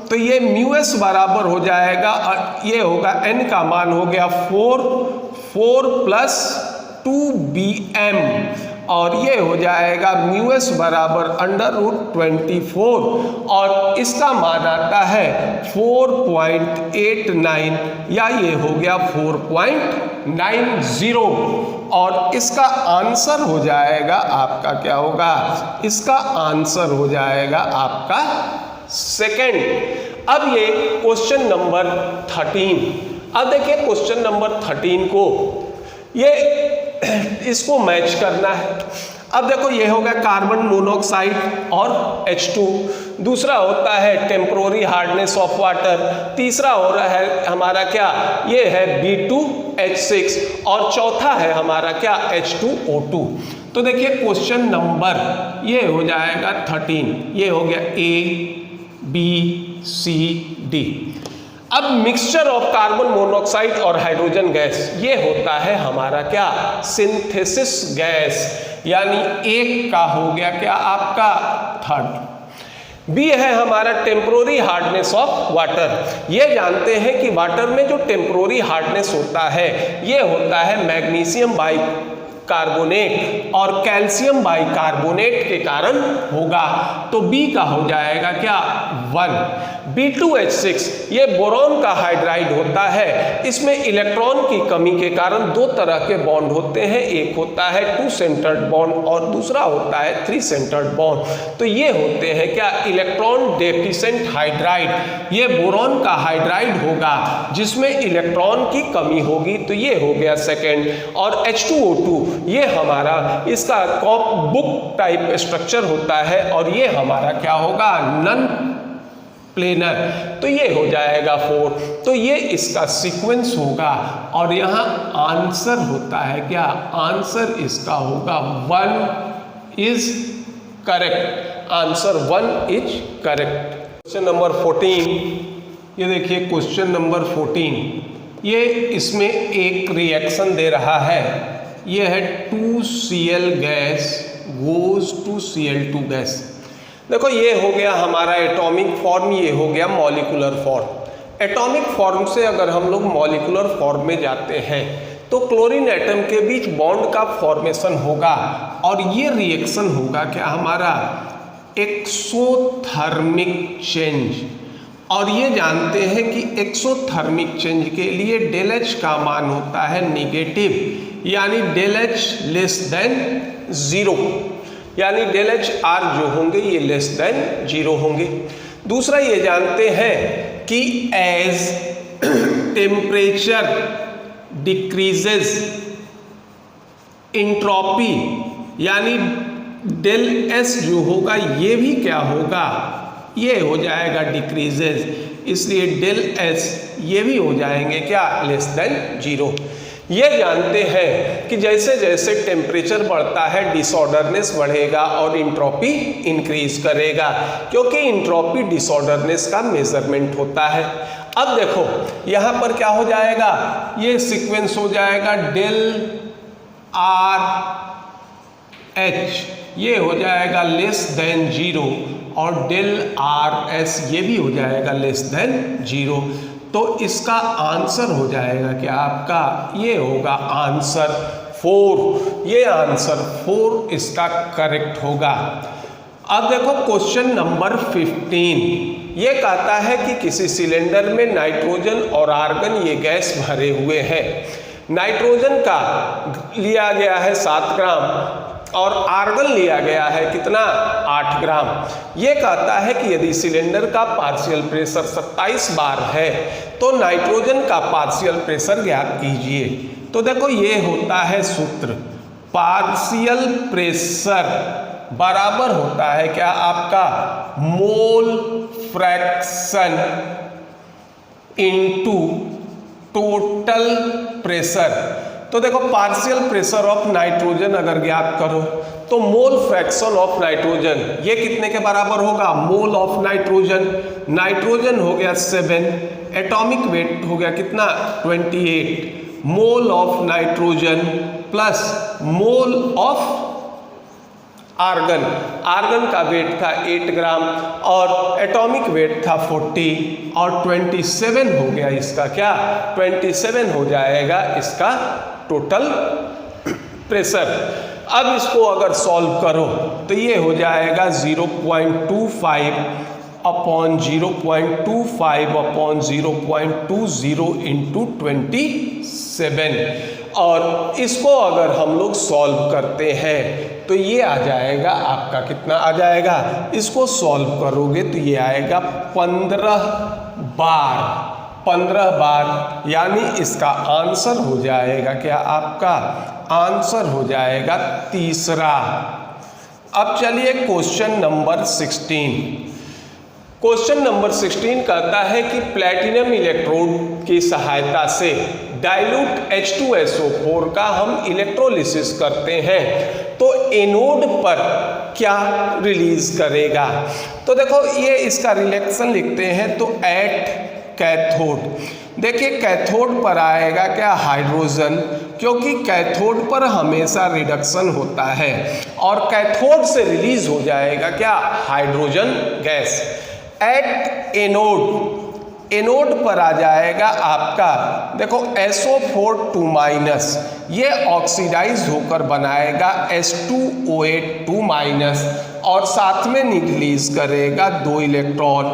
तो ये μs बराबर हो जाएगा, ये होगा n का मान हो गया 4 + 2bm और ये हो जाएगा μs बराबर √24 और इसका मान आता है 4.89 या ये हो गया 4.90 और इसका आंसर हो जाएगा आपका क्या होगा? इसका आंसर हो जाएगा आपका सेकंड। अब ये क्वेश्चन नंबर 13। अब देखिए क्वेश्चन नंबर 13 को ये इसको मैच करना है। अब देखो ये होगा कार्बन मोनोऑक्साइड और H2, दूसरा होता है टेम्पोररी हार्डनेस ऑफ वाटर, तीसरा हो रहा है हमारा क्या? ये है B2H6 और चौथा है हमारा क्या? H2O2। तो देखिए क्वेश्चन नंबर ये हो जाएगा 13, ये हो गया A B C D। अब मिक्सचर ऑफ कार्बन मोनोऑक्साइड और हाइड्रोजन गैस ये होता है हमारा क्या? सिंथेसिस गैस, यानी एक का हो गया क्या आपका? थर्ड। बी है हमारा टेम्पोररी हार्डनेस ऑफ वाटर। ये जानते हैं कि वाटर में जो टेम्पोररी हार्डनेस होता है ये होता है मैग्नीशियम बाइकार्बोनेट और कैल्शियम बाइकार्बोनेट के कारण होगा। तो बी का हो जाएगा क्या? 1। B2H6 ये बोरॉन का हाइड्राइड होता है। इसमें इलेक्ट्रॉन की कमी के कारण दो तरह के बॉन्ड होते हैं, एक होता है 2 सेंटर्ड बॉन्ड और दूसरा होता है 3 सेंटर्ड बॉन्ड। तो ये होते हैं क्या? Electron deficient hydride. ये बोरॉन का हाइड्राइड होगा जिसमें इलेक्ट्रॉन की कमी होगी, तो ये हो गया सेकेंड। और H2O2 ये हमारा इसका बुक टाइप स्ट्रक्चर होता है और ये हमारा क्या होगा? Non planar. तो ये हो जाएगा 4। तो ये इसका सीक्वेंस होगा और यहाँ आंसर होता है क्या? आंसर इसका होगा 1 is correct. Answer 1 is correct. Question number 14, ये देखिए क्वेश्चन नंबर 14, ये इसमें एक रिएक्शन दे रहा है। ये है 2Cl gas goes to Cl2 gas. देखो ये हो गया हमारा एटॉमिक फॉर्म, ये हो गया मॉलिक्यूलर फॉर्म। एटॉमिक फॉर्म से अगर हम लोग मॉलिक्यूलर फॉर्म में जाते हैं तो क्लोरीन एटम के बीच बॉन्ड का फॉर्मेशन होगा और ये रिएक्शन होगा क्या हमारा? Exothermic change. और ये जानते हैं कि एक्सोथर्मिक चेंज के लिए ΔH का मान होता है नेगेटिव, यानी ΔH लेस देन 0, यानी ΔHR जो होंगे ये लेस देन 0 होंगे। दूसरा ये जानते हैं कि एज टेम्परेचर डिक्रीजेस एंट्रोपी, यानी ΔS जो होगा ये भी क्या होगा? ये हो जाएगा डिक्रीजेस, इसलिए ΔS ये भी हो जाएंगे क्या, लेस देन 0। ये जानते हैं कि जैसे जैसे टेम्परेचर बढ़ता है डिसऑर्डरनेस बढ़ेगा और इंट्रॉपी इंक्रीज करेगा, क्योंकि इंट्रॉपी डिसऑर्डरनेस का मेजरमेंट होता है। अब देखो यहाँ पर क्या हो जाएगा, ये सीक्वेंस हो जाएगा डेल आर एच, ये हो जाएगा लेस देन 0, और डेल आर एस ये भी हो जाएगा लेस देन 0। तो इसका आंसर हो जाएगा क्या आपका, ये होगा आंसर 4। ये आंसर 4 इसका करेक्ट होगा। अब देखो क्वेश्चन नंबर 15, ये कहता है कि किसी सिलेंडर में नाइट्रोजन और आर्गन ये गैस भरे हुए हैं। नाइट्रोजन का लिया गया है 7 ग्राम और आर्गन लिया गया है कितना, 8 ग्राम। ये कहता है कि यदि सिलेंडर का पार्शियल प्रेशर 27 बार है तो नाइट्रोजन का पार्शियल प्रेशर ज्ञात कीजिए। तो देखो ये होता है सूत्र, पार्शियल प्रेशर बराबर होता है क्या आपका, mole fraction into total pressure. तो देखो पार्शियल प्रेशर ऑफ नाइट्रोजन अगर ज्ञात करो तो मोल फ्रैक्शन ऑफ नाइट्रोजन ये कितने के बराबर होगा, मोल ऑफ नाइट्रोजन। नाइट्रोजन हो गया 7, एटॉमिक वेट हो गया कितना 28, mole of nitrogen plus mole of argon. Argon का वेट था 8 ग्राम और एटॉमिक वेट था 40, और 27 हो गया इसका क्या, 27 हो जाएगा इसका टोटल प्रेशर। अब इसको अगर सॉल्व करो तो ये हो जाएगा 0.25 अपॉन 0.25 अपॉन 0.20 इंटू 27, और इसको अगर हम लोग सॉल्व करते हैं तो ये आ जाएगा आपका कितना आ जाएगा, इसको सॉल्व करोगे तो ये आएगा 15 बार, यानी इसका आंसर हो जाएगा क्या, आपका आंसर हो जाएगा 3रा। अब चलिए क्वेश्चन नंबर 16। क्वेश्चन नंबर 16 कहता है कि प्लैटिनम इलेक्ट्रोड की सहायता से डाइल्यूट H2SO4 का हम इलेक्ट्रोलिसिस करते हैं तो एनोड पर क्या रिलीज करेगा। तो देखो ये इसका रिलेक्शन लिखते हैं, तो एट कैथोड, देखिए कैथोड पर आएगा क्या, हाइड्रोजन, क्योंकि कैथोड पर हमेशा रिडक्शन होता है, और कैथोड से रिलीज हो जाएगा क्या, hydrogen gas. At anode, anode पर आ जाएगा आपका देखो SO4 2-, ये ऑक्सीडाइज होकर बनाएगा H2OH 2-, और साथ में रिलीज करेगा 2 इलेक्ट्रॉन,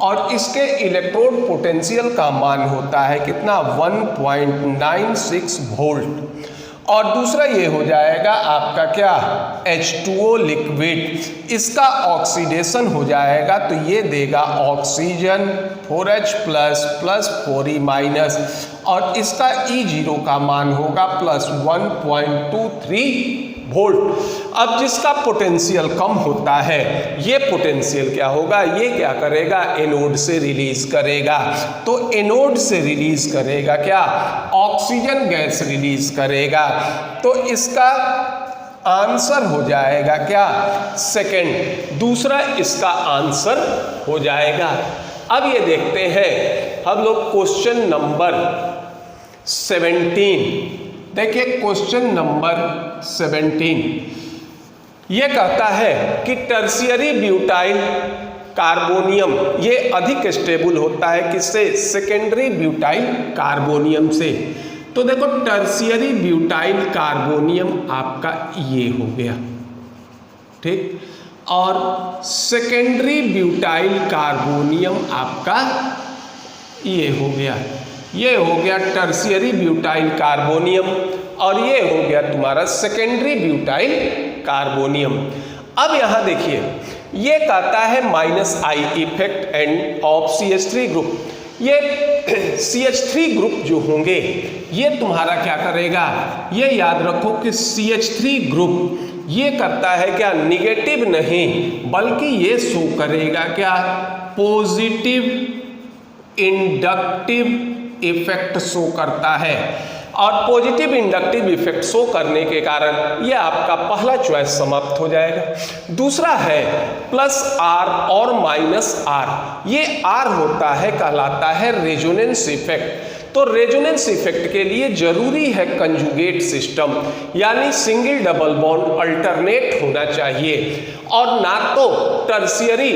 और इसके इलेक्ट्रोड पोटेंशियल का मान होता है कितना 1.96 वोल्ट। और दूसरा ये हो जाएगा आपका क्या, H2O लिक्विड, इसका ऑक्सीडेशन हो जाएगा तो ये देगा ऑक्सीजन 4H प्लस 4E-, और इसका E0 का मान होगा प्लस 1.23 वोल्ट। अब जिसका पोटेंशियल कम होता है ये पोटेंशियल क्या होगा, ये क्या करेगा, एनोड से रिलीज करेगा। तो एनोड से रिलीज करेगा क्या, ऑक्सीजन गैस रिलीज करेगा। तो इसका आंसर हो जाएगा क्या, सेकंड, दूसरा इसका आंसर हो जाएगा। अब ये देखते हैं हम लोग क्वेश्चन नंबर 17। देखिए क्वेश्चन नंबर 17 ये कहता है कि टर्शियरी ब्यूटाइल कार्बोनियम ये अधिक स्टेबल होता है किससे, सेकेंडरी ब्यूटाइल कार्बोनियम से। तो देखो टर्शियरी ब्यूटाइल कार्बोनियम आपका ये हो गया, ठीक, और सेकेंडरी ब्यूटाइल कार्बोनियम आपका ये हो गया, ये हो गया टर्शियरी ब्यूटाइल कार्बोनियम, और ये हो गया तुम्हारा सेकेंडरी ब्यूटाइल कार्बोनियम। अब यहाँ देखिए ये कहता है -I effect end of CH3 group. ये CH3 ग्रुप जो होंगे ये तुम्हारा क्या करेगा, ये याद रखो कि CH3 ग्रुप ये करता है क्या, निगेटिव नहीं बल्कि ये शो करेगा क्या, पॉजिटिव इंडक्टिव इफेक्ट शो करता है और पॉजिटिव इंडक्टिव इफेक्ट शो करने के कारण ये आपका पहला चॉइस समाप्त हो जाएगा। दूसरा है प्लस आर और माइनस आर। ये आर होता है, कहलाता है रेजोनेंस इफेक्ट। तो रेजोनेंस इफेक्ट के लिए जरूरी है कंजुगेट सिस्टम, यानी सिंगल डबल बॉन्ड अल्टरनेट होना चाहिए और ना तो टर्शियरी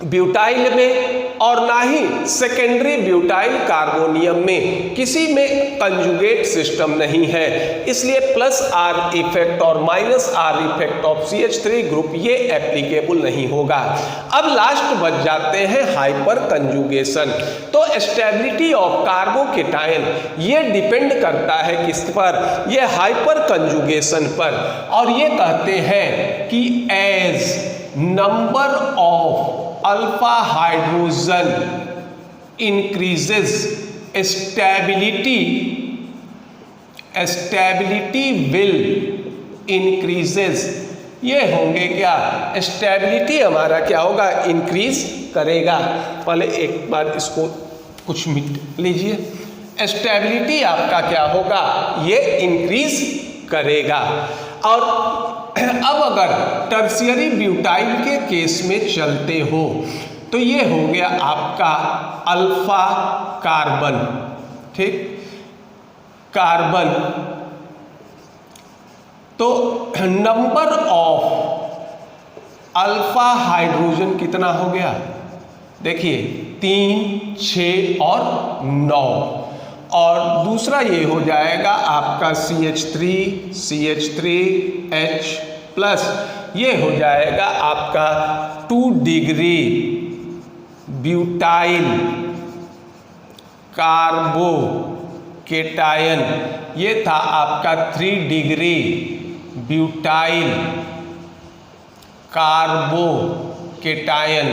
ब्यूटाइल में और ना ही सेकेंडरी ब्यूटाइल कार्बोनियम में, किसी में कंजुगेट सिस्टम नहीं है। इसलिए प्लस आर इफेक्ट और minus are effect of CH3 group ये एप्लीकेबल नहीं होगा। अब लास्ट बच जाते हैं हाइपर कंजुगेशन। तो स्टेबिलिटी ऑफ कार्बोकेटायन ये डिपेंड करता है किस पर, ये हाइपर कंजुगेशन पर। और ये कहते हैं कि as number of alpha hydrogen increases stability will increases. ये होंगे क्या, स्टेबिलिटी हमारा क्या होगा, इंक्रीज करेगा। पहले एक बार इसको कुछ मिट लीजिए। स्टेबिलिटी आपका क्या होगा, ये इंक्रीज करेगा। और अब अगर टर्शियरी ब्यूटाइल के केस में चलते हो तो ये हो गया आपका अल्फा कार्बन, ठीक, कार्बन। तो नंबर ऑफ अल्फा हाइड्रोजन कितना हो गया, देखिए 3, 6 और 9। और दूसरा ये हो जाएगा आपका CH3H प्लस, ये हो जाएगा आपका 2 डिग्री ब्यूटाइल कार्बोकेटायन। ये था आपका 3 डिग्री ब्यूटाइल कार्बोकेटायन।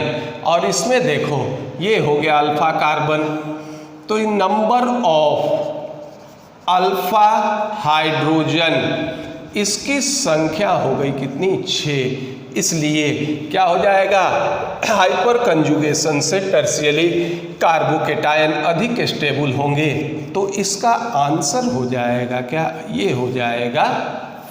और इसमें देखो ये हो गया अल्फा कार्बन। तो नंबर ऑफ अल्फा हाइड्रोजन, इसकी संख्या हो गई कितनी, 6। इसलिए क्या हो जाएगा, हाइपर कंजुगेशन से टर्शियरी कार्बोकेटायन अधिक स्टेबल होंगे। तो इसका आंसर हो जाएगा क्या, ये हो जाएगा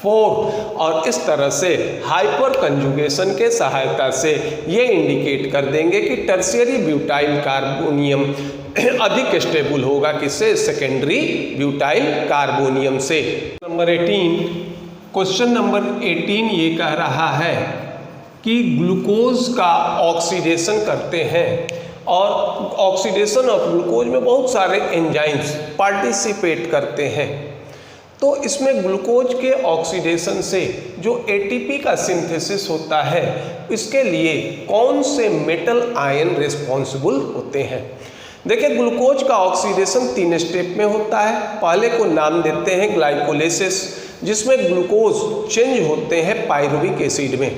4। और इस तरह से हाइपर कंजुगेशन के सहायता से ये इंडिकेट कर देंगे कि टर्शियरी ब्यूटाइल कार्बोनियम अधिक स्टेबल होगा किससे, सेकेंडरी ब्यूटाइल कार्बोनियम से। नंबर 18, क्वेश्चन नंबर 18 ये कह रहा है कि ग्लूकोज का ऑक्सीडेशन करते हैं और ऑक्सीडेशन ऑफ ग्लूकोज में बहुत सारे एंजाइम्स पार्टिसिपेट करते हैं। तो इसमें ग्लूकोज के ऑक्सीडेशन से जो ATP का सिंथेसिस होता है, इसके लिए कौन से मेटल आयन रिस्पॉन्सिबल होते हैं। देखिए ग्लूकोज का ऑक्सीडेशन 3 स्टेप में होता है। पहले को नाम देते हैं ग्लाइकोलिसिस, जिसमें ग्लूकोज चेंज होते हैं पायरुविक एसिड में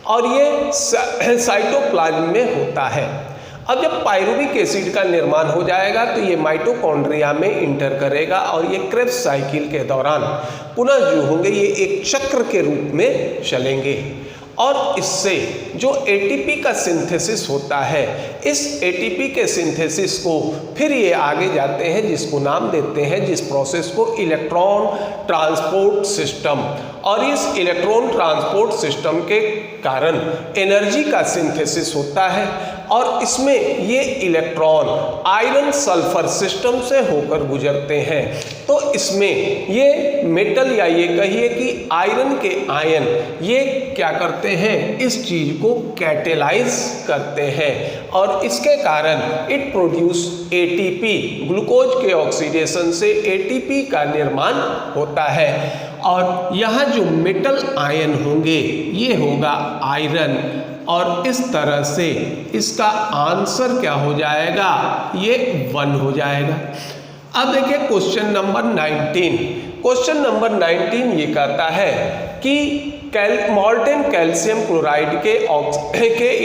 और ये साइटोप्लाज्म में होता है। अब जब पायरुविक एसिड का निर्माण हो जाएगा तो ये माइटोकॉन्ड्रिया में इंटर करेगा और ये क्रेब्स साइकिल के दौरान पुनः जो होंगे ये एक चक्र के रूप में चलेंगे और इससे जो ATP का सिंथेसिस होता है, इस ATP के सिंथेसिस को फिर ये आगे जाते हैं जिसको नाम देते हैं, जिस प्रोसेस को इलेक्ट्रॉन ट्रांसपोर्ट सिस्टम। और इस इलेक्ट्रॉन ट्रांसपोर्ट सिस्टम के कारण एनर्जी का सिंथेसिस होता है और इसमें ये इलेक्ट्रॉन आयरन सल्फर सिस्टम से होकर गुजरते हैं। तो इसमें ये मेटल या ये कहिए कि आयरन के आयन ये क्या करते हैं, इस चीज को कैटेलाइज करते हैं और इसके कारण इट प्रोड्यूस ATP। ग्लूकोज के ऑक्सीडेशन से ATP का निर्माण होता है और यहाँ जो मेटल आयन होंगे ये होगा आयरन और इस तरह से इसका आंसर क्या हो जाएगा, ये 1 हो जाएगा। अब देखिए क्वेश्चन नंबर 19। क्वेश्चन नंबर 19 ये कहता है कि मोल्टेन कैल्शियम क्लोराइड के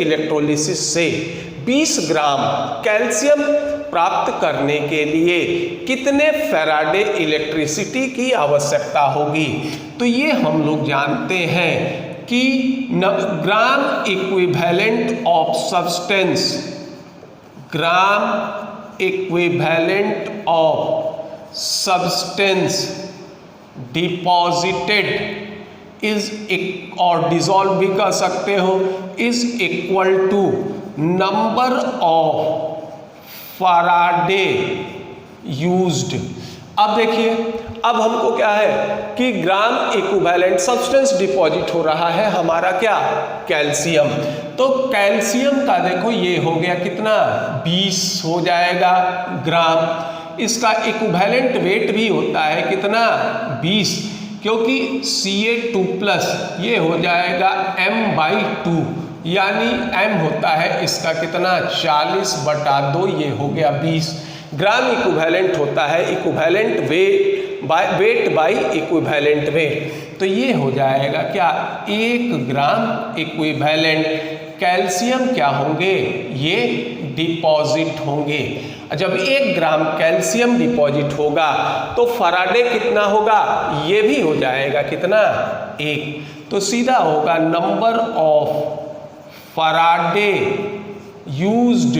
इलेक्ट्रोलिसिस से 20 ग्राम कैल्शियम प्राप्त करने के लिए कितने फैराडे इलेक्ट्रिसिटी की आवश्यकता होगी। तो ये हम लोग जानते हैं कि gram equivalent of substance, gram equivalent of substance deposited is और डिसॉल्व भी कर सकते हो, is equal to number of Faraday used. अब देखिए, अब हमको क्या है कि ग्राम इक्विवेलेंट सब्सटेंस डिपॉजिट हो रहा है हमारा क्या, कैल्शियम। तो कैल्शियम का देखो ये हो गया कितना, 20 हो जाएगा ग्राम। इसका इक्विवेलेंट वेट भी होता है कितना, 20, क्योंकि Ca2+ ये हो जाएगा m/2, यानी m होता है इसका कितना, 40/2, ये हो गया 20 ग्राम इक्विवेलेंट होता है, equivalent weight by equivalent weight. तो ये हो जाएगा क्या, 1 ग्राम इक्विवेलेंट कैल्शियम क्या होंगे, ये डिपॉजिट होंगे। जब 1 ग्राम कैल्शियम डिपॉजिट होगा तो फैराडे कितना होगा, ये भी हो जाएगा कितना, 1। तो सीधा होगा नंबर ऑफ फैराडे यूज्ड,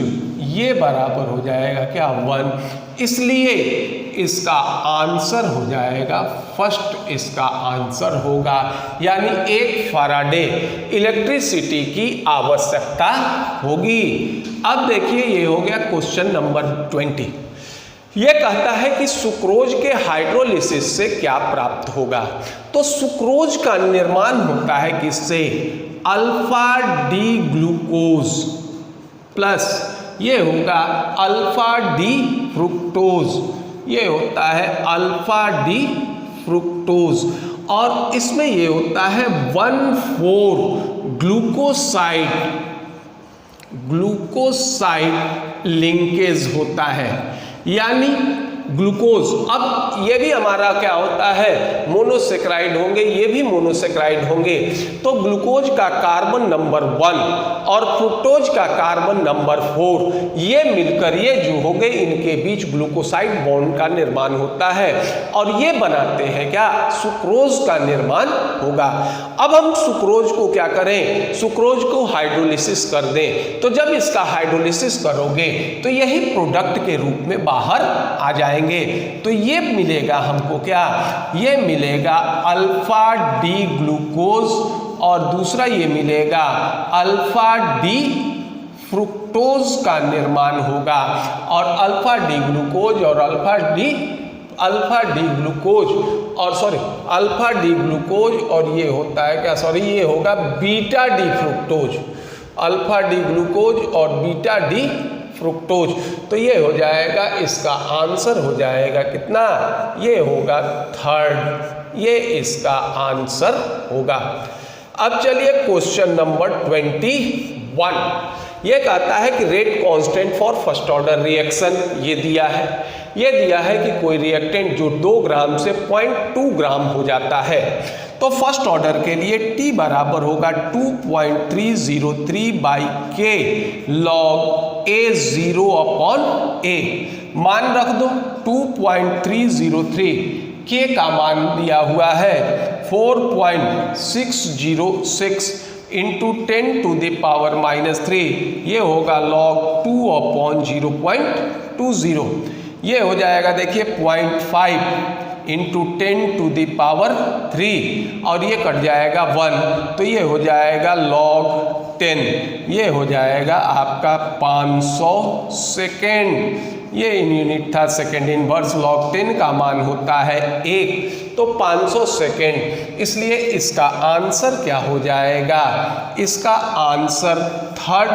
ये बराबर हो जाएगा क्या, 1। इसलिए इसका आंसर हो जाएगा फर्स्ट, इसका आंसर होगा, यानी 1 फैराडे इलेक्ट्रिसिटी की आवश्यकता होगी। अब देखिए ये हो गया क्वेश्चन नंबर 20। ये कहता है कि सुक्रोज के हाइड्रोलिसिस से क्या प्राप्त होगा। तो सुक्रोज का निर्माण होता है किससे, अल्फा डी ग्लूकोज प्लस ये होगा अल्फा डी फ्रुक्टोज, ये होता है अल्फा डी फ्रुक्टोज, और इसमें ये होता है 1,4 ग्लूकोसाइड लिंकेज होता है, यानी ग्लूकोज। अब ये भी हमारा क्या होता है, मोनोसेक्राइड होंगे, ये भी मोनोसेक्राइड होंगे। तो ग्लूकोज का कार्बन नंबर 1 और फ्रुक्टोज का कार्बन नंबर 4, ये मिलकर ये जो हो गए, इनके बीच ग्लूकोसाइड बॉन्ड का निर्माण होता है और ये बनाते हैं क्या, सुक्रोज का निर्माण होगा। अब हम सुक्रोज को क्या करें, सुक्रोज को हाइड्रोलिसिस कर दें। तो जब इसका हाइड्रोलिसिस करोगे तो यही प्रोडक्ट के रूप में बाहर आ जाएंगे। तो ये मिलेगा हमको क्या, ये मिलेगा अल्फा डी ग्लूकोज और दूसरा ये मिलेगा अल्फा डी फ्रुक्टोज का निर्माण होगा। और अल्फा डी ग्लूकोज और अल्फा डी ग्लूकोज और ये होता है क्या, ये होगा beta D fructose, alpha D glucose और बीटा डी फ्रुक्टोज। तो ये हो जाएगा, इसका आंसर हो जाएगा कितना, ये होगा 3rd, ये इसका आंसर होगा। अब चलिए क्वेश्चन नंबर 21। ये कहता है कि rate constant for first order reaction ये दिया है। ये दिया है कि कोई रिएक्टेंट जो 2 ग्राम से 0.2 ग्राम हो जाता है, तो फर्स्ट ऑर्डर के लिए T बराबर होगा 2.303/K log A0/A। मान रख दो 2.303, K का मान दिया हुआ है 4.606 इंटू 10⁻⁻3, ये होगा log 2/0.20। ये हो जाएगा देखिए 0.5 इंटू 10⁻3 और ये कट जाएगा 1, तो ये हो जाएगा log 10, ये हो जाएगा आपका 500 सेकेंड। ये इन यूनिट था सेकेंड इनवर्स, log 10 का मान होता है 1, तो 500 सेकेंड। इसलिए इसका आंसर क्या हो जाएगा, इसका आंसर 3rd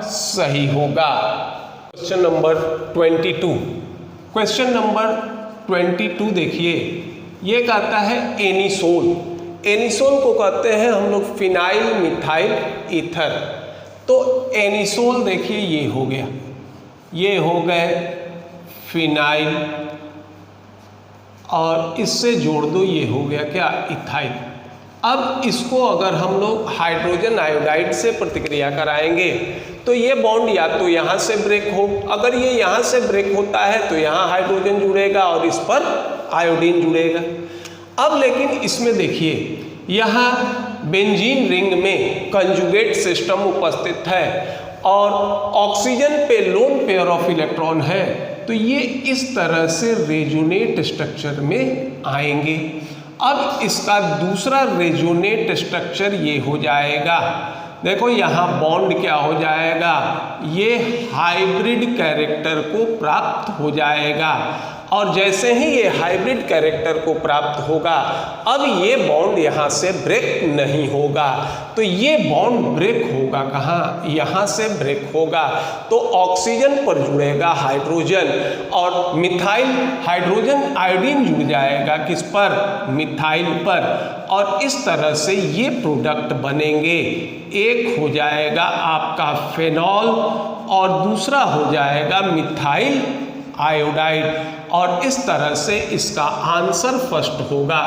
सही होगा। Question number 22। क्वेश्चन नंबर 22 देखिए, ये कहता है एनिसोल। एनिसोल को कहते हैं हम लोग फिनाइल मिथाइल ईथर। तो एनिसोल देखिए ये हो गया, ये हो गए फिनाइल और इससे जोड़ दो, ये हो गया क्या, इथाइल। अब इसको अगर हम लोग हाइड्रोजन आयोडाइड से प्रतिक्रिया कराएंगे तो ये बॉन्ड या तो यहाँ से ब्रेक हो, अगर ये यहाँ से ब्रेक होता है तो यहाँ हाइड्रोजन जुड़ेगा और इस पर आयोडीन जुड़ेगा। अब लेकिन इसमें देखिए, यहाँ बेंजीन रिंग में कंजुगेट सिस्टम उपस्थित है और ऑक्सीजन पे लोन पेयर ऑफ इलेक्ट्रॉन है, तो ये इस तरह से रेजोनेट स्ट्रक्चर में आएंगे। अब इसका दूसरा रेजोनेट स्ट्रक्चर ये हो जाएगा, देखो यहाँ बॉन्ड क्या हो जाएगा, ये हाइब्रिड कैरेक्टर को प्राप्त हो जाएगा। और जैसे ही ये हाइब्रिड कैरेक्टर को प्राप्त होगा, अब ये बॉन्ड यहाँ से ब्रेक नहीं होगा। तो ये बॉन्ड ब्रेक होगा कहाँ, यहाँ से ब्रेक होगा। तो ऑक्सीजन पर जुड़ेगा हाइड्रोजन और मिथाइल हाइड्रोजन आयोडीन जुड़ जाएगा किस पर, मिथाइल पर। और इस तरह से ये प्रोडक्ट बनेंगे। एक हो जाएगा आपका फेनॉल और दूसरा हो जाएगा मिथाइल आयोडाइड। और इस तरह से इसका आंसर फर्स्ट होगा।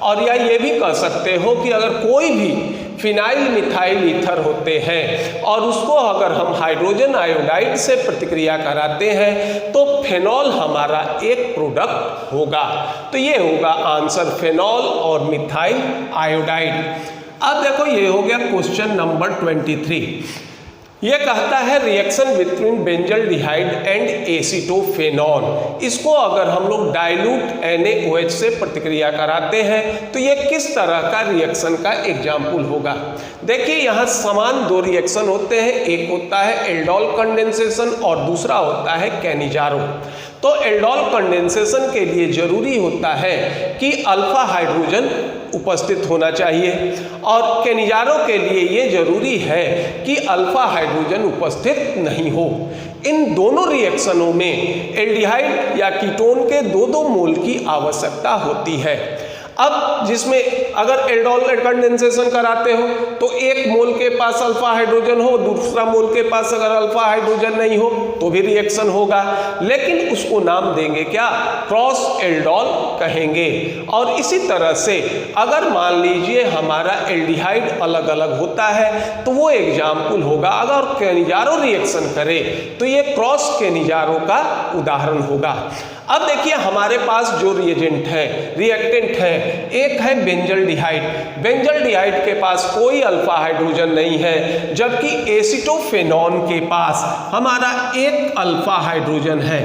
और या ये भी कह सकते हो कि अगर कोई भी फिनाइल मिथाइल ईथर होते हैं और उसको अगर हम हाइड्रोजन आयोडाइड से प्रतिक्रिया कराते हैं तो फेनॉल हमारा एक प्रोडक्ट होगा। तो ये होगा आंसर, फेनॉल और मिथाइल आयोडाइड। अब देखो ये हो गया क्वेश्चन नंबर 23। ये कहता है रिएक्शन बिटवीन बेंजल्डिहाइड एंड एसीटोफेनॉल। इसको अगर हम लोग डाइल्यूट NaOH से प्रतिक्रिया कराते हैं तो ये किस तरह का रिएक्शन का एग्जाम्पल होगा। देखिए यहाँ समान दो रिएक्शन होते हैं, एक होता है एल्डोल कंडेंसेशन और दूसरा होता है कैनिजारो। तो एल्डोल कंडेंसेशन के लिए जरूरी होता है कि अल्फा हाइड्रोजन उपस्थित होना चाहिए और कैनिजारो के लिए ये जरूरी है कि अल्फा हाइड्रोजन उपस्थित नहीं हो। इन दोनों रिएक्शनों में एल्डिहाइड या कीटोन के 2-2 मोल की आवश्यकता होती है। अब जिसमें अगर एल्डोल कंडेंसेशन कराते हो तो एक मोल के पास अल्फा हाइड्रोजन हो, दूसरा मोल के पास अगर अल्फा हाइड्रोजन नहीं हो तो भी रिएक्शन होगा, लेकिन उसको नाम देंगे क्या, क्रॉस एल्डोल कहेंगे। और इसी तरह से अगर मान लीजिए हमारा एल्डिहाइड अलग अलग होता है तो वो एग्जाम्पल होगा, अगर कैनिजारो रिएक्शन करे तो ये क्रॉस कैनिजारो का उदाहरण होगा। अब देखिए हमारे पास जो रिएजेंट है, रिएक्टेंट है, एक है बेंजल्डिहाइड। बेंजल्डिहाइड के पास कोई अल्फा हाइड्रोजन नहीं है, जबकि एसीटोफेनॉन के पास हमारा एक अल्फा हाइड्रोजन है।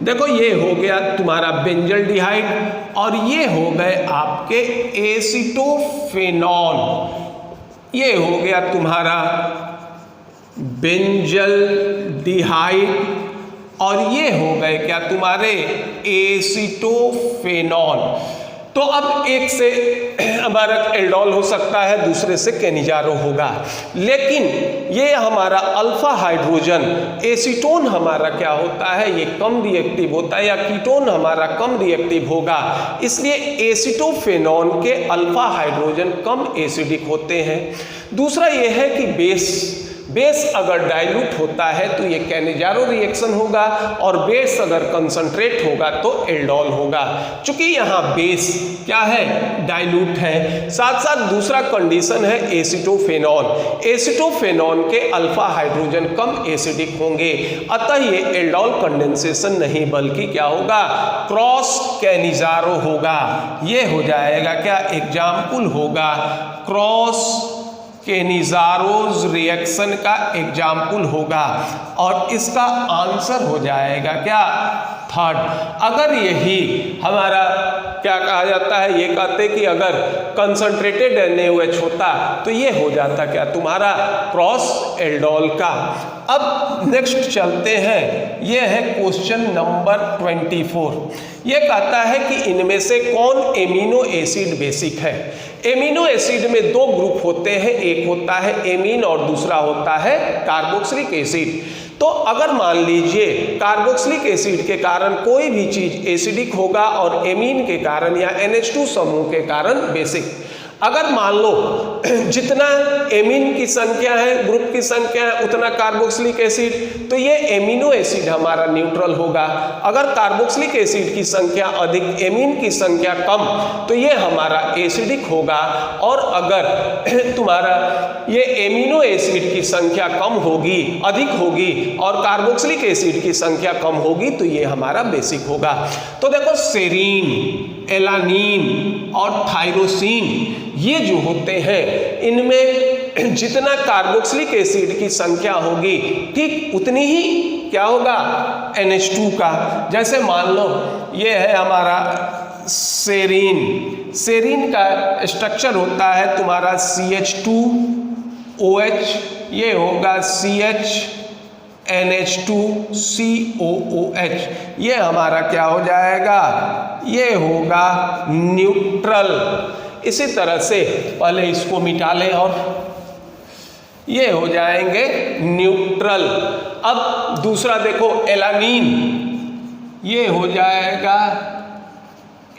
देखो ये हो गया तुम्हारा बेंजल्डिहाइड और ये हो गए आपके एसीटोफेनॉन। ये हो गया तुम्हारा बेंजल्डिहाइड और ये हो गए क्या तुम्हारे एसीटोफेनॉल। तो अब एक से हमारा एल्डोल हो सकता है, दूसरे से कैनिजारो होगा, लेकिन ये हमारा अल्फा हाइड्रोजन एसीटोन हमारा क्या होता है, ये कम रिएक्टिव होता है, या कीटोन हमारा कम रिएक्टिव होगा, इसलिए एसीटोफेनॉन के अल्फा हाइड्रोजन कम एसिडिक होते हैं। दूसरा ये है कि बेस अगर डाइल्यूट होता है तो ये कैनिजारो रिएक्शन होगा और बेस अगर कंसंट्रेट होगा तो एल्डोल होगा। चूंकि यहाँ बेस क्या है, डाइल्यूट है। साथ साथ दूसरा कंडीशन है एसीटोफेनॉन। एसीटोफेनॉन के अल्फा हाइड्रोजन कम एसिडिक होंगे, अतः ये एल्डोल कंडेंसेशन नहीं बल्कि क्या होगा, क्रॉस कैनिजारो होगा। ये हो जाएगा क्या, एग्जाम्पल होगा क्रॉस कैनिजारोज रिएक्शन का एग्जाम्पल होगा और इसका आंसर हो जाएगा क्या, थर्ड। अगर यही हमारा क्या कहा जाता है, ये कहते कि अगर कंसंट्रेटेड NaOH होता तो ये हो जाता क्या तुम्हारा क्रॉस एल्डोल का। अब नेक्स्ट चलते हैं, ये है क्वेश्चन नंबर 24। ये कहता है कि इनमें से कौन एमिनो एसिड बेसिक है। एमिनो एसिड में 2 ग्रुप होते हैं, एक होता है एमीन और दूसरा होता है कार्बोक्सिलिक एसिड। तो अगर मान लीजिए कार्बोक्सिलिक एसिड के कारण कोई भी चीज एसिडिक होगा और एमीन के कारण या NH2 समूह के कारण बेसिक। अगर मान लो जितना एमीन की संख्या है, ग्रुप की संख्या है, उतना कार्बोक्सिलिक एसिड, तो ये एमिनो एसिड हमारा न्यूट्रल होगा। अगर कार्बोक्सिलिक एसिड की संख्या अधिक, एमीन की संख्या कम, तो ये हमारा एसिडिक होगा। और अगर तुम्हारा ये एमिनो एसिड की संख्या कम होगी, अधिक होगी, और कार्बोक्सिलिक एसिड की संख्या कम होगी, तो ये हमारा बेसिक होगा। तो देखो सेरीन, एलानीन और थायरोसिन ये जो होते हैं, इनमें जितना कार्बोक्सिलिक एसिड की संख्या होगी ठीक उतनी ही क्या होगा NH2 का। जैसे मान लो ये है हमारा सेरीन, सेरीन का स्ट्रक्चर होता है तुम्हारा CH2OH, ये होगा CHNH2COOH, ये हमारा क्या हो जाएगा, ये होगा न्यूट्रल। इसी तरह से पहले इसको मिटा लें और ये हो जाएंगे न्यूट्रल। अब दूसरा देखो एलानीन, ये हो जाएगा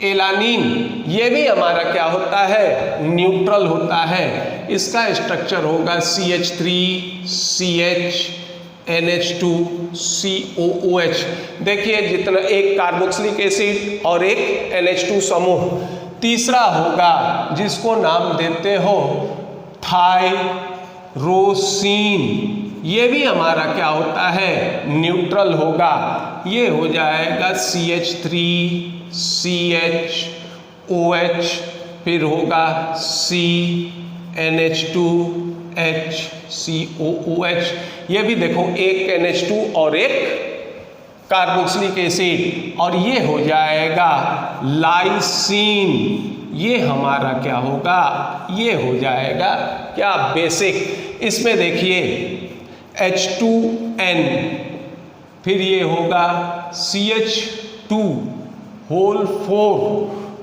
एलानीन, ये भी हमारा क्या होता है न्यूट्रल होता है। इसका स्ट्रक्चर होगा CH3CHNH2COOH। देखिए जितना एक कार्बोक्सिलिक एसिड और एक NH2 समूह। तीसरा होगा जिसको नाम देते हो थायरोसिन, ये भी हमारा क्या होता है न्यूट्रल होगा। ये हो जाएगा CH3CHOH, फिर होगा CNH2HCOOH। ये भी देखो एक NH2 और एक कार्बोक्सिलिक एसिड, और ये हो जाएगा लाइसिन, ये हमारा क्या होगा, ये हो जाएगा क्या बेसिक। इसमें देखिए H2N, फिर ये होगा CH2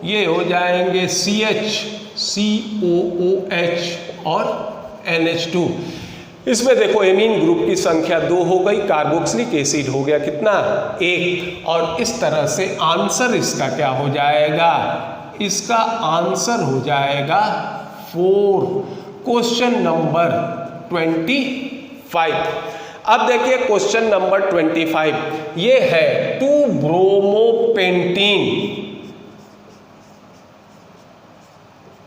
ये हो जाएंगे CHCOOH और NH2। इसमें देखो एमीन ग्रुप की संख्या 2 हो गई, कार्बोक्सिलिक एसिड हो गया कितना 1, और इस तरह से आंसर इसका क्या हो जाएगा, इसका आंसर हो जाएगा 4। Question number 25। अब देखिए क्वेश्चन नंबर 25, ये है 2-ब्रोमोपेंटीन।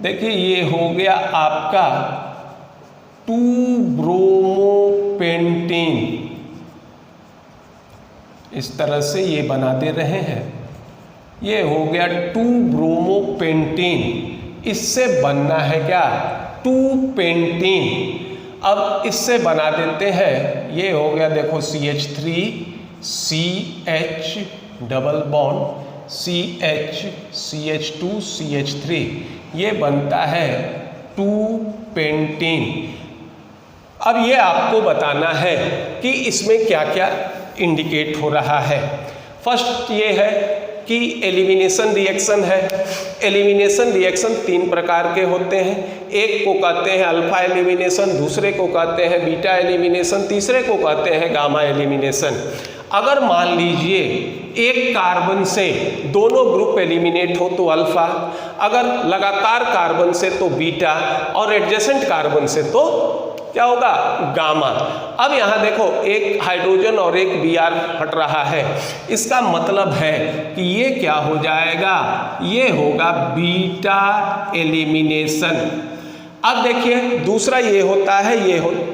देखिए ये हो गया आपका 2-ब्रोमोपेंटीन, इस तरह से ये बना दे रहे हैं। ये हो गया 2-ब्रोमोपेंटीन, इससे बनना है क्या 2-पेंटीन। अब इससे बना देते हैं, ये हो गया देखो CH3CH डबल बॉन्ड CH2CH3, ये बनता है 2-पेंटीन। अब ये आपको बताना है कि इसमें क्या क्या इंडिकेट हो रहा है। फर्स्ट ये है कि एलिमिनेशन रिएक्शन है। एलिमिनेशन रिएक्शन 3 प्रकार के होते हैं। एक को कहते हैं अल्फा एलिमिनेशन, दूसरे को कहते हैं बीटा एलिमिनेशन, तीसरे को कहते हैं गामा एलिमिनेशन। अगर मान लीजिए एक कार्बन से दोनों ग्रुप एलिमिनेट हो तो अल्फा, अगर लगातार कार्बन से तो बीटा, और एडजेसेंट कार्बन से तो क्या होगा गामा। अब यहाँ देखो एक हाइड्रोजन और एक Br हट रहा है, इसका मतलब है कि ये क्या हो जाएगा, ये होगा बीटा एलिमिनेशन। अब देखिए दूसरा ये होता है,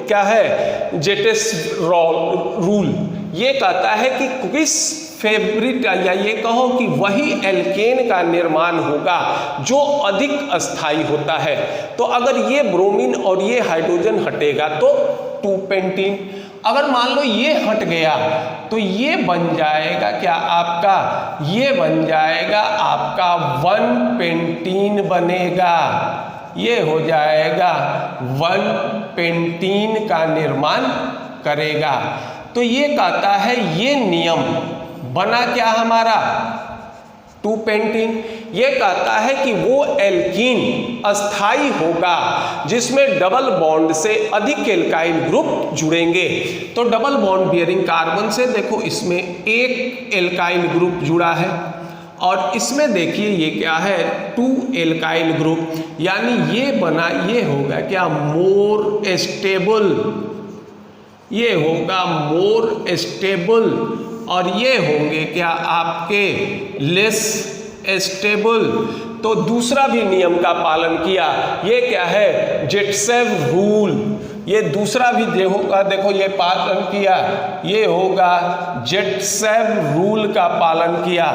क्या है जेटेस रूल, ये कहता है कि किस फेवरेट या ये कहो कि वही एल्केन का निर्माण होगा जो अधिक अस्थाई होता है। तो अगर ये ब्रोमीन और ये हाइड्रोजन हटेगा तो 2-पेंटीन, अगर मान लो ये हट गया तो ये बन जाएगा क्या आपका, ये बन जाएगा आपका 1-पेंटीन बनेगा, ये हो जाएगा 1-पेंटीन का निर्माण करेगा। तो ये कहता है ये नियम बना क्या हमारा 2-पेंटीन। ये कहता है कि वो एल्कीन अस्थाई होगा जिसमें डबल बॉन्ड से अधिक एल्काइल ग्रुप जुड़ेंगे। तो डबल बॉन्ड बियरिंग कार्बन से देखो इसमें एक एल्काइल ग्रुप जुड़ा है, और इसमें देखिए ये क्या है 2 एल्काइल ग्रुप, यानी ये बना, ये होगा क्या मोर स्टेबल, ये होगा मोर स्टेबल, और ये होंगे क्या आपके लेस स्टेबल। तो दूसरा भी नियम का पालन किया, ये क्या है जेटसेव रूल, ये दूसरा भी होगा, देखो ये पालन किया, ये होगा जेटसेव रूल का पालन किया।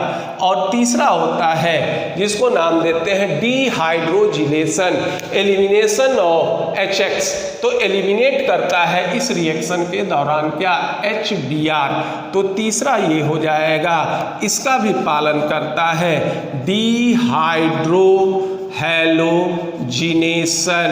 और तीसरा होता है जिसको नाम देते हैं डिहाइड्रोजिनेशन, एलिमिनेशन ऑफ HX। तो एलिमिनेट करता है इस रिएक्शन के दौरान क्या, HBr। तो तीसरा ये हो जाएगा, इसका भी पालन करता है डिहाइड्रो हैलोजिनेशन,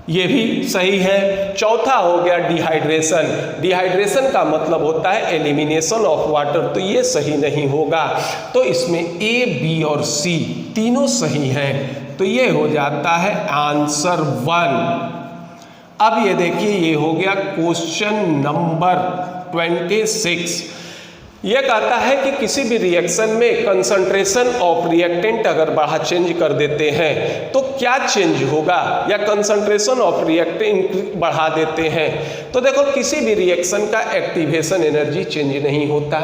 ये भी सही है। चौथा हो गया डिहाइड्रेशन। डिहाइड्रेशन का मतलब होता है एलिमिनेशन ऑफ वाटर, तो ये सही नहीं होगा। तो इसमें A, B और C तीनों सही हैं, तो ये हो जाता है आंसर 1। अब ये देखिए, ये हो गया क्वेश्चन नंबर 26। यह कहता है कि किसी भी रिएक्शन में कंसंट्रेशन ऑफ रिएक्टेंट अगर बढ़ा चेंज कर देते हैं तो क्या चेंज होगा, या कंसंट्रेशन ऑफ रिएक्टेंट बढ़ा देते हैं तो देखो किसी भी रिएक्शन का एक्टिवेशन एनर्जी चेंज नहीं होता।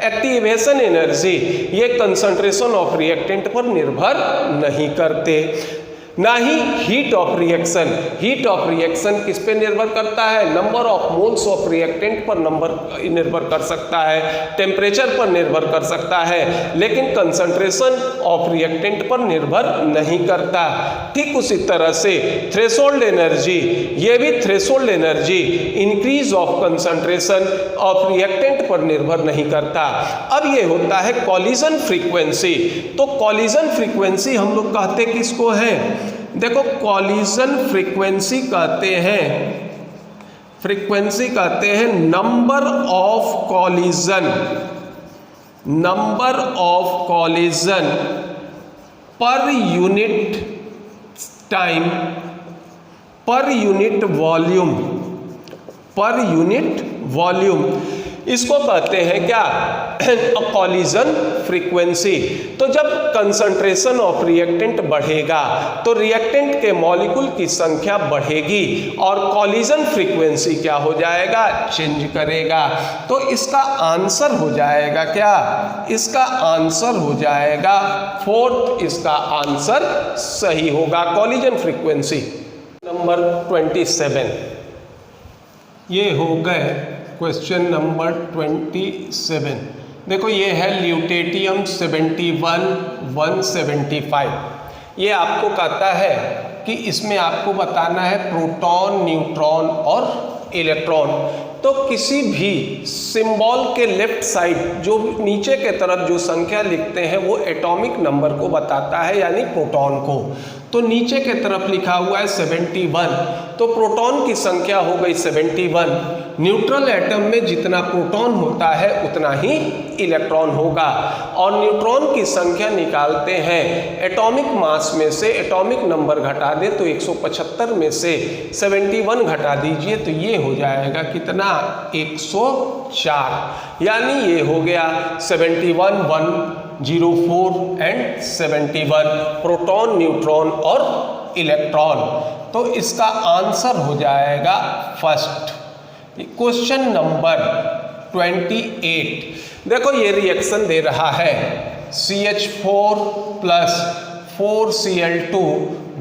एक्टिवेशन एनर्जी ये कंसंट्रेशन ऑफ रिएक्टेंट पर निर्भर नहीं करते, ना ही heat of reaction. Heat of reaction किस पे निर्भर करता है, number of moles of reactant पर निर्भर कर सकता है, टेम्परेचर पर निर्भर कर सकता है, लेकिन कंसंट्रेशन ऑफ रिएक्टेंट पर निर्भर नहीं करता। ठीक उसी तरह से थ्रेशोल्ड एनर्जी, ये भी threshold energy increase of concentration of reactant पर निर्भर नहीं करता। अब ये होता है कॉलिजन फ्रीक्वेंसी। तो कॉलिजन फ्रीक्वेंसी हम लोग कहते किसको है, देखो कॉलिजन फ्रीक्वेंसी कहते हैं number of collision per unit time, per unit volume, इसको कहते हैं क्या, कॉलिजन फ्रीक्वेंसी। तो जब कंसंट्रेशन ऑफ रिएक्टेंट बढ़ेगा तो रिएक्टेंट के मॉलिक्यूल की संख्या बढ़ेगी और कॉलिजन फ्रीक्वेंसी क्या हो जाएगा, चेंज करेगा। तो इसका आंसर हो जाएगा क्या, इसका आंसर हो जाएगा 4th, इसका आंसर सही होगा कॉलिजन फ्रीक्वेंसी। नंबर 27, ये हो गए क्वेश्चन नंबर 27। देखो ये है ल्यूटेटियम 71-175। ये आपको कहता है कि इसमें आपको बताना है प्रोटॉन, न्यूट्रॉन और इलेक्ट्रॉन। तो किसी भी सिंबल के लेफ्ट साइड जो नीचे के तरफ जो संख्या लिखते हैं वो एटॉमिक नंबर को बताता है, यानी प्रोटॉन को। तो नीचे के तरफ लिखा हुआ है 71, तो प्रोटॉन की संख्या हो गई 71। न्यूट्रल एटम में जितना प्रोटॉन होता है उतना ही इलेक्ट्रॉन होगा। और न्यूट्रॉन की संख्या निकालते हैं एटॉमिक मास में से, एटॉमिक नंबर घटा दे तो 175 में से 71 घटा दीजिए तो ये हो जाएगा कितना, 104। यानी ये हो गया 71, 104 एंड 71 प्रोटॉन, न्यूट्रॉन और इलेक्ट्रॉन। तो इसका आंसर हो जाएगा फर्स्ट। Question number 28। देखो ये रिएक्शन दे रहा है CH4 + 4Cl2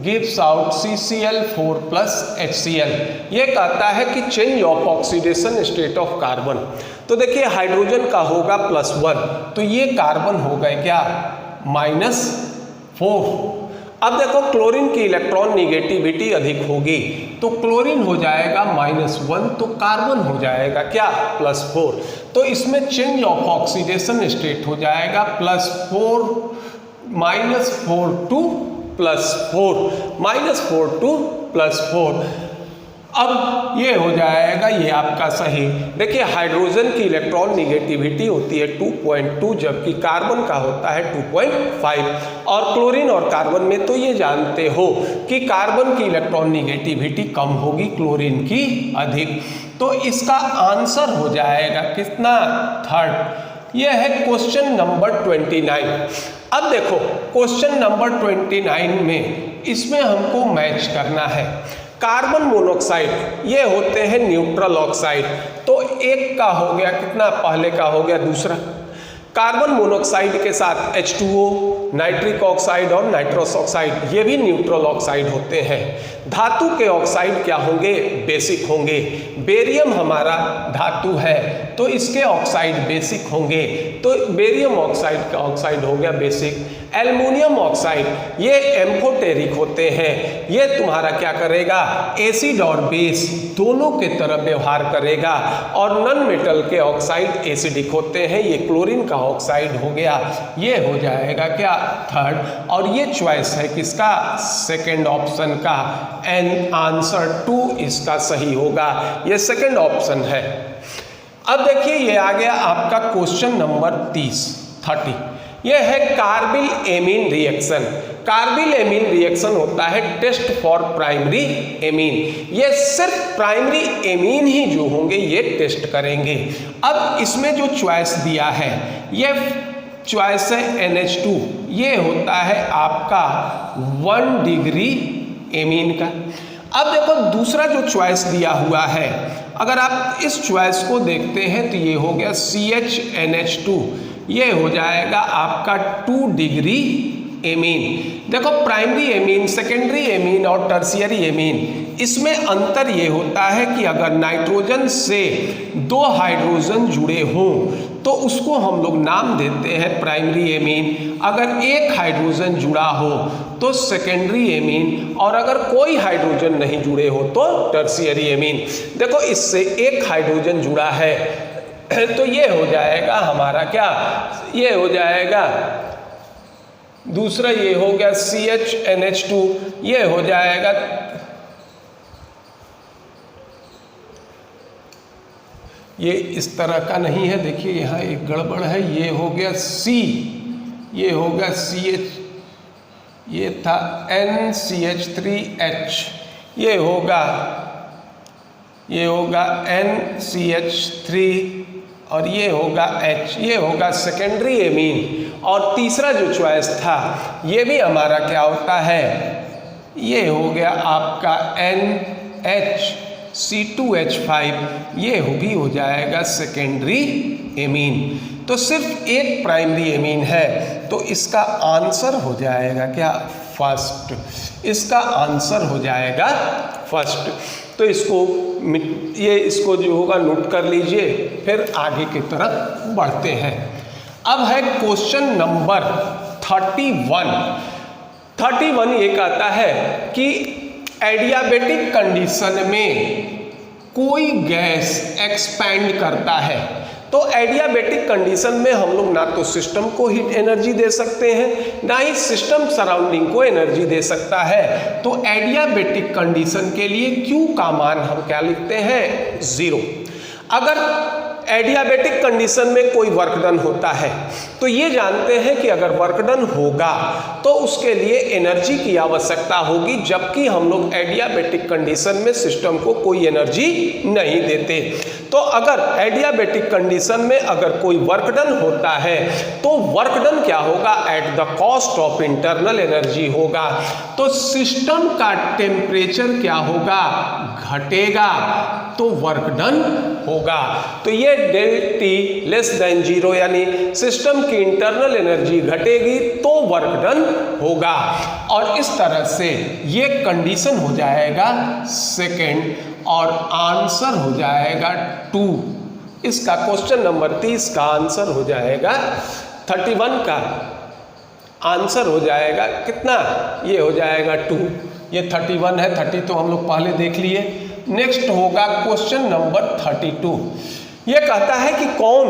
gives out CCl4 + HCl। ये कहता है कि change of oxidation state of carbon. तो देखिए हाइड्रोजन का होगा +1, तो ये कार्बन हो गए क्या, -4। अब देखो क्लोरीन की इलेक्ट्रॉन निगेटिविटी अधिक होगी तो क्लोरीन हो जाएगा -1, तो कार्बन हो जाएगा क्या, +4। तो इसमें चेंज ऑफ ऑक्सीडेशन स्टेट हो जाएगा +4 -4 to +4, -4 to +4। अब ये हो जाएगा ये आपका सही। देखिए हाइड्रोजन की इलेक्ट्रॉन निगेटिविटी होती है 2.2, जबकि कार्बन का होता है 2.5। और क्लोरीन और कार्बन में तो ये जानते हो कि कार्बन की इलेक्ट्रॉन निगेटिविटी कम होगी, क्लोरीन की अधिक। तो इसका आंसर हो जाएगा कितना, 3rd। यह है क्वेश्चन नंबर 29। अब देखो क्वेश्चन नंबर 29 में इसमें हमको मैच करना है। कार्बन मोनोऑक्साइड ये होते हैं न्यूट्रल ऑक्साइड, तो एक का हो गया कितना, पहले का हो गया दूसरा। कार्बन मोनोऑक्साइड के साथ H2O, नाइट्रिक ऑक्साइड और नाइट्रस ऑक्साइड ये भी न्यूट्रल ऑक्साइड होते हैं। धातु के ऑक्साइड क्या होंगे? बेसिक होंगे। बेरियम हमारा धातु है तो इसके ऑक्साइड बेसिक होंगे, तो बेरियम ऑक्साइड का ऑक्साइड हो गया बेसिक। एल्युमिनियम ऑक्साइड ये एम्फोटेरिक होते हैं, ये तुम्हारा क्या करेगा? एसिड और बेस दोनों के तरफ व्यवहार करेगा। और नॉन मेटल के ऑक्साइड एसिडिक होते हैं, ये क्लोरीन का ऑक्साइड हो गया, ये हो जाएगा क्या? थर्ड। और ये चॉइस है किसका? सेकंड ऑप्शन का। एंड आंसर 2 इसका सही होगा, ये सेकंड ऑप्शन है। अब देखिए ये आ गया आपका क्वेश्चन नंबर 30। यह है carbyl amine reaction. Carbyl amine reaction होता है टेस्ट फॉर प्राइमरी एमीन। ये सिर्फ प्राइमरी एमीन ही जो होंगे ये टेस्ट करेंगे। अब इसमें जो चॉइस दिया है ये चॉइस है NH2, ये होता है आपका 1 डिग्री एमीन का। अब देखो दूसरा जो चॉइस दिया हुआ है, अगर आप इस चॉइस को देखते हैं तो ये हो गया CHNH2, ये हो जाएगा आपका 2 डिग्री एमीन। देखो प्राइमरी एमीन, सेकेंडरी एमीन और टर्शियरी एमीन, इसमें अंतर ये होता है कि अगर नाइट्रोजन से 2 हाइड्रोजन जुड़े हों तो उसको हम लोग नाम देते हैं प्राइमरी एमीन। अगर एक हाइड्रोजन जुड़ा हो तो सेकेंडरी एमीन, और अगर कोई हाइड्रोजन नहीं जुड़े हो तो टर्शियरी एमीन। देखो इससे एक हाइड्रोजन जुड़ा है तो ये हो जाएगा हमारा क्या? ये हो जाएगा दूसरा, ये हो गया CHNH2, ये हो जाएगा ये इस तरह का नहीं है, देखिए यहाँ एक गड़बड़ है, ये हो गया C, ये हो गया CH, ये था NCH3H, ये होगा NCH3 और ये होगा H, ये होगा सेकेंडरी एमीन। और तीसरा जो चॉइस था ये भी हमारा क्या होता है? ये हो गया आपका NHC2H5, ये भी हो जाएगा सेकेंडरी एमीन। तो सिर्फ एक प्राइमरी एमीन है तो इसका आंसर हो जाएगा क्या? फर्स्ट। इसका आंसर हो जाएगा फर्स्ट। तो इसको जो होगा नोट कर लीजिए, फिर आगे की तरफ बढ़ते हैं। अब है क्वेश्चन नंबर 31 ये कहता है कि एडियाबेटिक कंडीशन में कोई गैस एक्सपैंड करता है। तो एडियाबेटिक कंडीशन में हम लोग ना तो सिस्टम को हीट एनर्जी दे सकते हैं, ना ही सिस्टम सराउंडिंग को एनर्जी दे सकता है। तो एडियाबेटिक कंडीशन के लिए Q का मान हम क्या लिखते हैं? 0। अगर एडियाबेटिक कंडीशन में कोई वर्क डन होता है तो ये जानते हैं कि अगर वर्क डन होगा तो उसके लिए एनर्जी की आवश्यकता होगी, जबकि हम लोग एडियाबेटिक कंडीशन में सिस्टम को कोई एनर्जी नहीं देते। तो अगर एडियाबेटिक कंडीशन में अगर कोई वर्क डन होता है तो वर्क डन क्या होगा? At the cost of internal energy होगा। तो सिस्टम का टेम्परेचर क्या होगा? घटेगा, तो वर्क डन होगा। तो ये डेल्टा T लेस देन 0 यानी सिस्टम की इंटरनल एनर्जी घटेगी तो वर्क डन होगा। और इस तरह से ये कंडीशन हो जाएगा सेकंड, और आंसर हो जाएगा 2। इसका क्वेश्चन नंबर 30 का आंसर हो जाएगा 31 का आंसर हो जाएगा कितना? ये हो जाएगा 2। ये 31 है, 30 तो हम लोग पहले देख लिए। नेक्स्ट होगा क्वेश्चन नंबर 32। ये कहता है कि कौन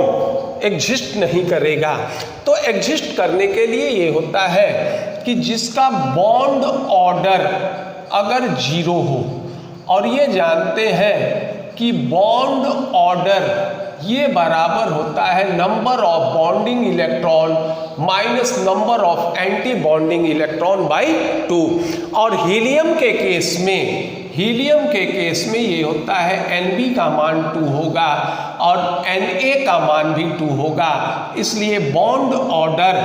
एग्जिस्ट नहीं करेगा? तो एग्जिस्ट करने के लिए ये होता है कि जिसका बॉन्ड ऑर्डर अगर 0 हो, और ये जानते हैं कि बॉन्ड ऑर्डर ये बराबर होता है number of bonding electron minus number of anti bonding electron by 2। और हीलियम के केस में ये होता है Nb का मान 2 होगा और Na का मान भी 2 होगा। इसलिए बॉन्ड ऑर्डर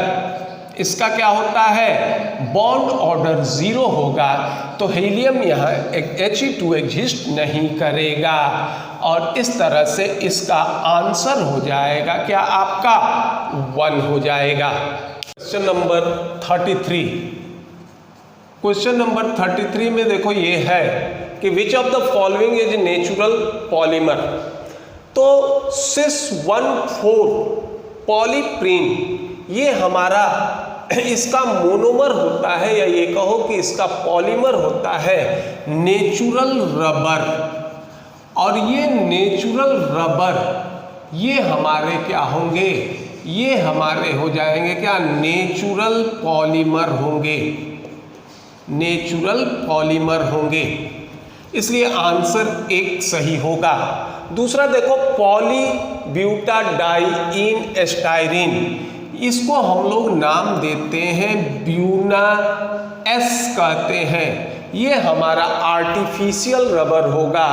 इसका क्या होता है? बॉन्ड ऑर्डर 0 होगा, तो हीलियम यहाँ He2 एग्जिस्ट नहीं करेगा। और इस तरह से इसका आंसर हो जाएगा क्या आपका 1 हो जाएगा। Question number 33। क्वेश्चन नंबर 33 में देखो ये है कि which of the following is natural polymer. तो सिस 1,4 पॉलीप्रीन ये हमारा इसका मोनोमर होता है, या ये कहो कि इसका पॉलीमर होता है नेचुरल रबर। और ये नेचुरल रबर ये हमारे क्या होंगे, ये हमारे हो जाएंगे क्या नेचुरल पॉलीमर होंगे, नेचुरल पॉलीमर होंगे। इसलिए आंसर एक सही होगा। दूसरा देखो पॉलीब्यूटाडाइईन एस्टाइरिन, इसको हम लोग नाम देते हैं ब्यूना एस कहते हैं। ये हमारा आर्टिफिशियल रबर होगा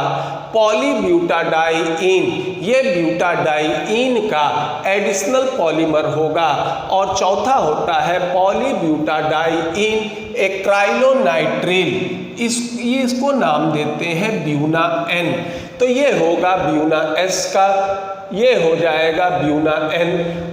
पॉलीब्यूटाडाइईन, ये ब्यूटाडाइईन का एडिशनल पॉलीमर होगा। और चौथा होता है पॉलीब्यूटाडाइईन एक्राइलोनाइट्रिल, इसको नाम देते हैं ब्यूना एन। तो ये होगा ब्यूना एस का, ये हो जाएगा ब्यूना एन,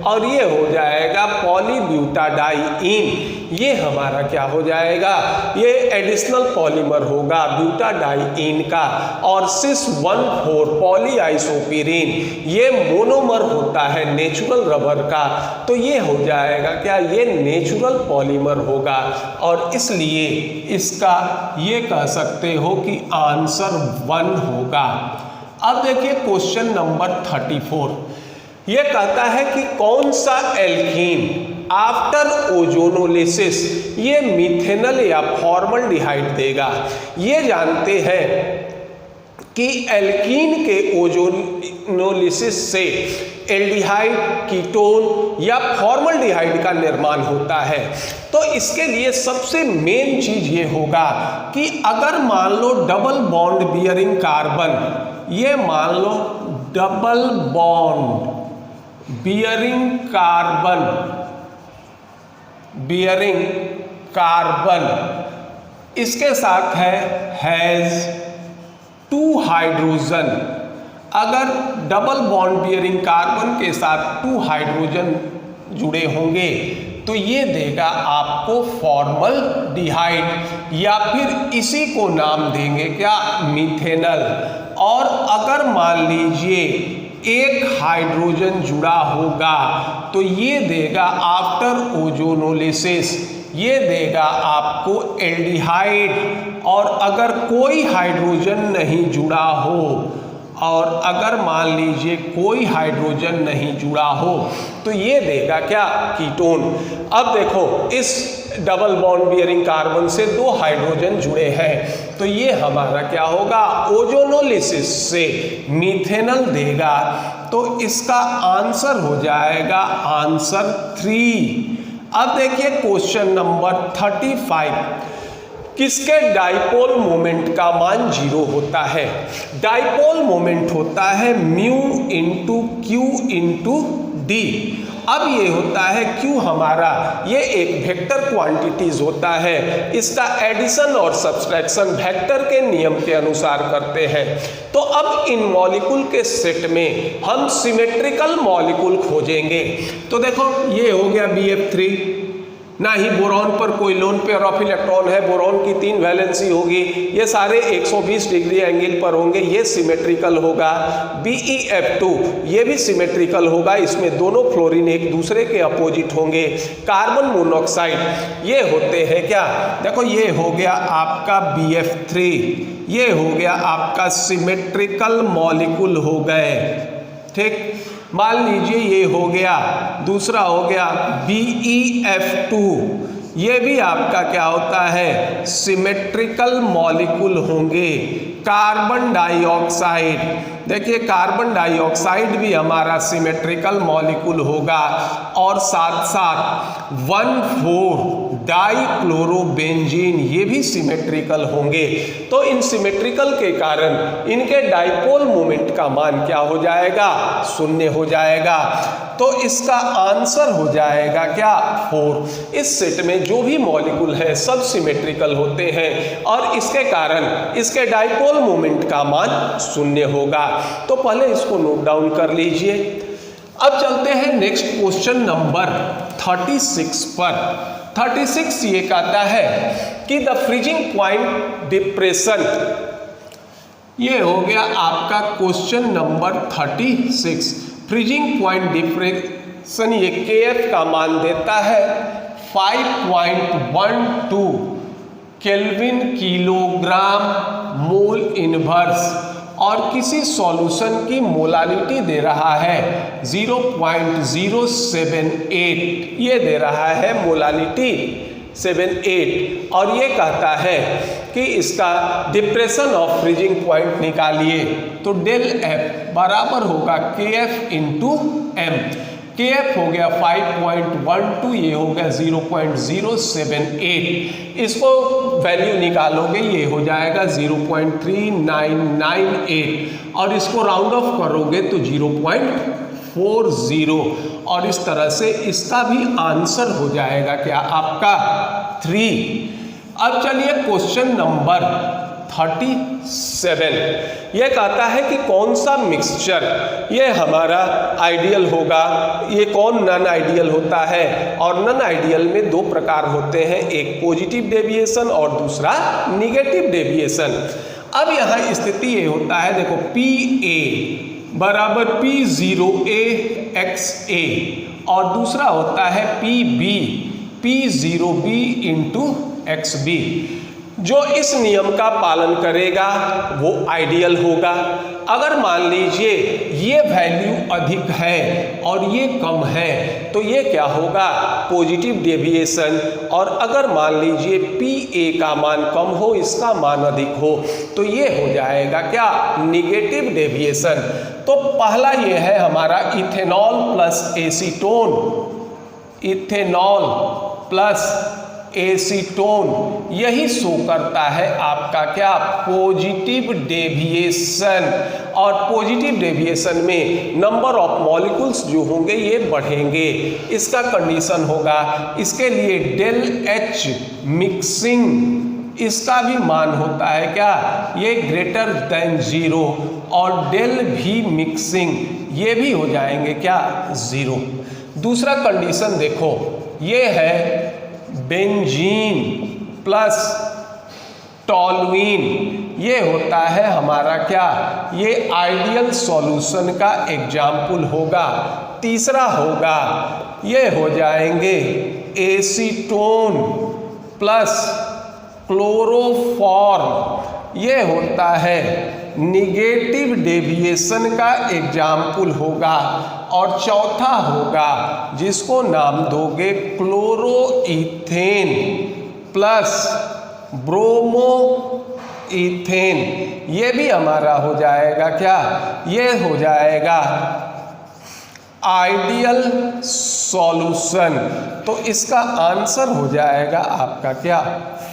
और ये हो जाएगा पॉलीब्यूटाडाइईन, ये हमारा क्या हो जाएगा, ये एडिशनल पॉलीमर होगा ब्यूटाडाइईन का। और सिस 1,4 पॉलीआइसोपीरीन ये मोनोमर होता है नेचुरल रबर का। तो ये हो जाएगा क्या, ये नेचुरल पॉलीमर होगा, और इसलिए इसका ये कह सकते हो कि आंसर 1 होगा। अब देखिए क्वेश्चन नंबर 34। ये कहता है कि कौन सा एल्कीन आफ्टर ओजोनोलिसिस ये मिथेनल या फॉर्मल्डिहाइड देगा। ये जानते हैं कि एल्कीन के ओजोनोलिसिस से एल्डिहाइड, कीटोन या फॉर्मल्डिहाइड का निर्माण होता है। तो इसके लिए सबसे मेन चीज ये होगा कि अगर मान लो डबल बॉन्ड बियरिंग कार्बन, ये मान लो डबल बॉन्ड बियरिंग कार्बन इसके साथ है हैज 2 हाइड्रोजन। अगर डबल बॉन्ड बियरिंग कार्बन के साथ 2 हाइड्रोजन जुड़े होंगे तो ये देगा आपको फॉर्मल्डिहाइड, या फिर इसी को नाम देंगे क्या, मिथेनल। और अगर मान लीजिए एक हाइड्रोजन जुड़ा होगा तो ये देगा आफ्टर ओजोनोलिसिस, ये देगा आपको एल्डिहाइड। और अगर कोई हाइड्रोजन नहीं जुड़ा हो, और अगर मान लीजिए कोई हाइड्रोजन नहीं जुड़ा हो तो ये देगा क्या, कीटोन। अब देखो इस डबल बॉन्ड बियरिंग कार्बन से 2 हाइड्रोजन जुड़े हैं, तो ये हमारा क्या होगा, ओजोनोलिसिस से मिथेनल देगा। तो इसका आंसर हो जाएगा आंसर 3। अब देखिए क्वेश्चन नंबर 35। किसके डाइपोल मोमेंट का मान 0 होता है। डाइपोल मोमेंट होता है mu into Q into D. अब ये होता है Q हमारा, ये एक वेक्टर क्वांटिटीज होता है, इसका एडिशन और सब्सट्रैक्शन वेक्टर के नियम के अनुसार करते हैं। तो अब इन मॉलिक्यूल के सेट में हम सिमेट्रिकल मॉलिक्यूल खोजेंगे। तो देखो ये हो गया BF3, ना ही बोरॉन पर कोई लोन पेयर ऑफ इलेक्ट्रॉन है, बोरॉन की 3 वैलेंसी होगी, ये सारे 120 डिग्री एंगल पर होंगे, ये सिमेट्रिकल होगा। BeF2 ये भी सिमेट्रिकल होगा, इसमें दोनों फ्लोरीन एक दूसरे के अपोजिट होंगे। कार्बन मोनोऑक्साइड ये होते हैं क्या, देखो ये हो गया आपका BF3, ये हो गया आपका सिमेट्रिकल मॉलिक्यूल हो गए, ठीक। मान लीजिए ये हो गया, दूसरा हो गया BeF2, ये भी आपका क्या होता है, सिमेट्रिकल मॉलिक्यूल होंगे। कार्बन डाइऑक्साइड, देखिए कार्बन डाइऑक्साइड भी हमारा सिमेट्रिकल मॉलिक्यूल होगा। और साथ साथ 1,4 डाइक्लोरोबेंजीन, ये भी सिमेट्रिकल होंगे। तो इन सिमेट्रिकल के कारण इनके डाइपोल मोमेंट का मान क्या हो जाएगा? 0 हो जाएगा। तो इसका आंसर हो जाएगा क्या? 4। इस सेट में जो भी मॉलिक्यूल है सब सिमेट्रिकल होते हैं और इसके कारण इसके डाइपोल मोमेंट का मान 0 होगा। तो पहले इसको नोट डाउन कर लीजिए। अब चलते हैं नेक्स्ट क्वेश्चन नंबर 36 पर। 36 ये कहता है कि द फ्रीजिंग पॉइंट डिप्रेशन, ये हो गया आपका question number 36। Freezing point depression ये KF का मान देता है 5.12 केल्विन किलोग्राम मोल इनवर्स और किसी सॉल्यूशन की मोलालिटी दे रहा है 0.078, ये दे रहा है मोलालिटी 78 और ये कहता है कि इसका डिप्रेशन ऑफ फ्रीजिंग पॉइंट निकालिए। तो डेल F बराबर होगा KF इंटू M। KF हो गया 5.12, ये हो गया 0.078, इसको वैल्यू निकालोगे ये हो जाएगा 0.3998 और इसको राउंड ऑफ करोगे तो 0.40 और इस तरह से इसका भी आंसर हो जाएगा क्या? आपका 3। अब चलिए क्वेश्चन नंबर 37, ये कहता है कि कौन सा मिक्सचर ये हमारा आइडियल होगा, ये कौन नॉन आइडियल होता है। और नॉन आइडियल में 2 प्रकार होते हैं, एक पॉजिटिव डेविएशन और दूसरा निगेटिव डेविएशन। अब यहाँ स्थिति ये होता है, देखो PA बराबर P0AXA और दूसरा होता है P0B इंटू XB। जो इस नियम का पालन करेगा वो आइडियल होगा। अगर मान लीजिए ये वैल्यू अधिक है और ये कम है तो ये क्या होगा? Positive deviation. और अगर मान लीजिए PA का मान कम हो, इसका मान अधिक हो तो ये हो जाएगा क्या? Negative deviation. तो पहला ये है हमारा ethanol plus acetone, ethanol plus acetone, यही शो करता है आपका क्या? Positive deviation. और पॉजिटिव डेविएशन में नंबर ऑफ मॉलिक्यूल्स जो होंगे ये बढ़ेंगे। इसका कंडीशन होगा, इसके लिए डेल H मिक्सिंग, इसका भी मान होता है क्या? ये ग्रेटर देन 0 और डेल V मिक्सिंग ये भी हो जाएंगे क्या? 0। दूसरा कंडीशन देखो, ये है बेंजीन प्लस टॉलुइन, ये होता है हमारा क्या? ये आइडियल सॉल्यूशन का एग्जाम्पल होगा। तीसरा होगा, ये हो जाएंगे एसीटोन प्लस क्लोरोफॉर्म, ये होता है निगेटिव डेविएशन का एग्जाम्पल होगा। और चौथा होगा जिसको नाम दोगे क्लोरोइथेन प्लस ब्रोमोइथेन, ये भी हमारा हो जाएगा क्या? ये हो जाएगा आइडियल सॉल्यूशन। तो इसका आंसर हो जाएगा आपका क्या?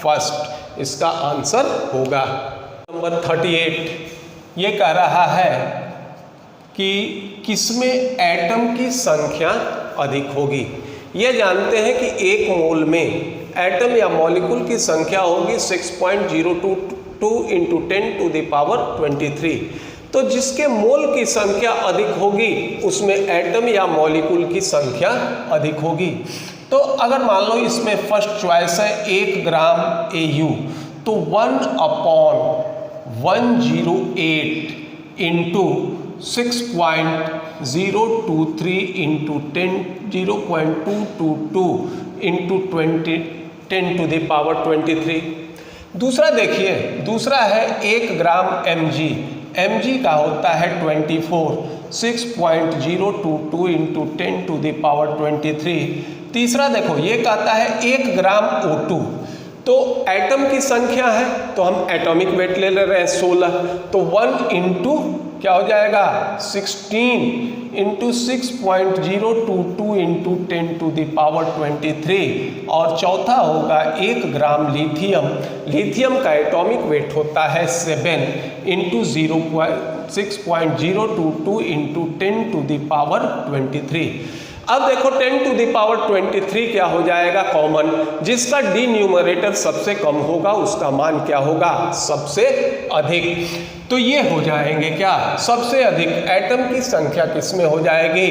फर्स्ट, इसका आंसर होगा। नंबर 38 ये कह रहा है कि किसमें एटम की संख्या अधिक होगी। ये जानते हैं कि एक मोल में एटम या मॉलिक्यूल की संख्या होगी 6.022 इंटू 10⁻23। तो जिसके मोल की संख्या अधिक होगी उसमें एटम या मॉलिक्यूल की संख्या अधिक होगी। तो अगर मान लो इसमें फर्स्ट चॉइस है 1 ग्राम AU, तो 1/108 इंटू 6.023 इंटू 0.222 इंटू 10⁻23। दूसरा देखिए, दूसरा है 1 ग्राम mg का होता है 24, 6.022 इंटू 10⁻23। तीसरा देखो ये कहता है 1 ग्राम O2, तो एटम की संख्या है तो हम एटॉमिक वेट ले रहे हैं 16, तो 1 इंटू क्या हो जाएगा 16 इंटू 6.022 इंटू 10⁻23 और चौथा होगा 1 ग्राम लिथियम। लिथियम का एटॉमिक वेट होता है 7 इंटू 6.022 इंटू 10⁻23। अब देखो 10⁻23 क्या हो जाएगा कॉमन, जिसका डी न्यूमरेटर सबसे कम होगा उसका मान क्या होगा, सबसे अधिक। तो ये हो जाएंगे क्या, सबसे अधिक एटम की संख्या किसमें हो जाएगी,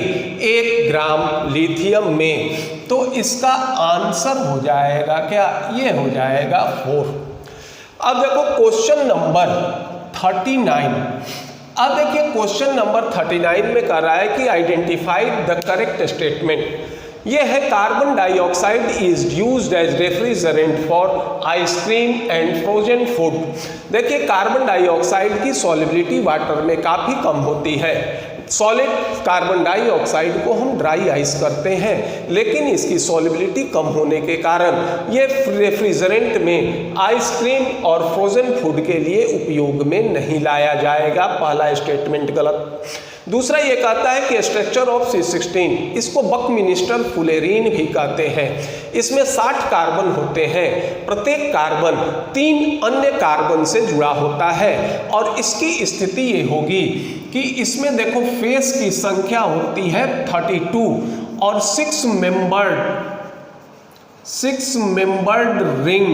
1 ग्राम लिथियम में। तो इसका आंसर हो जाएगा क्या, ये हो जाएगा 4। अब देखो क्वेश्चन नंबर 39। अब देखिए क्वेश्चन नंबर 39 में कह रहा है कि आइडेंटिफाइड द करेक्ट स्टेटमेंट। ये है carbon dioxide is used as refrigerant for ice cream and frozen food. देखिए कार्बन डाइऑक्साइड की सॉल्युबिलिटी वाटर में काफ़ी कम होती है। सॉलिड कार्बन डाइऑक्साइड को हम ड्राई आइस करते हैं, लेकिन इसकी सॉल्युबिलिटी कम होने के कारण ये रेफ्रिजरेंट में आइसक्रीम और फ्रोजन फूड के लिए उपयोग में नहीं लाया जाएगा। पहला स्टेटमेंट गलत। दूसरा ये कहता है कि स्ट्रक्चर ऑफ C16, इसको बकमिनिस्टर फुलेरीन भी कहते हैं। इसमें 60 कार्बन होते हैं, प्रत्येक कार्बन 3 अन्य कार्बन से जुड़ा होता है और इसकी स्थिति ये होगी कि इसमें देखो फेस की संख्या होती है 32 और 6 मेंबर्ड रिंग,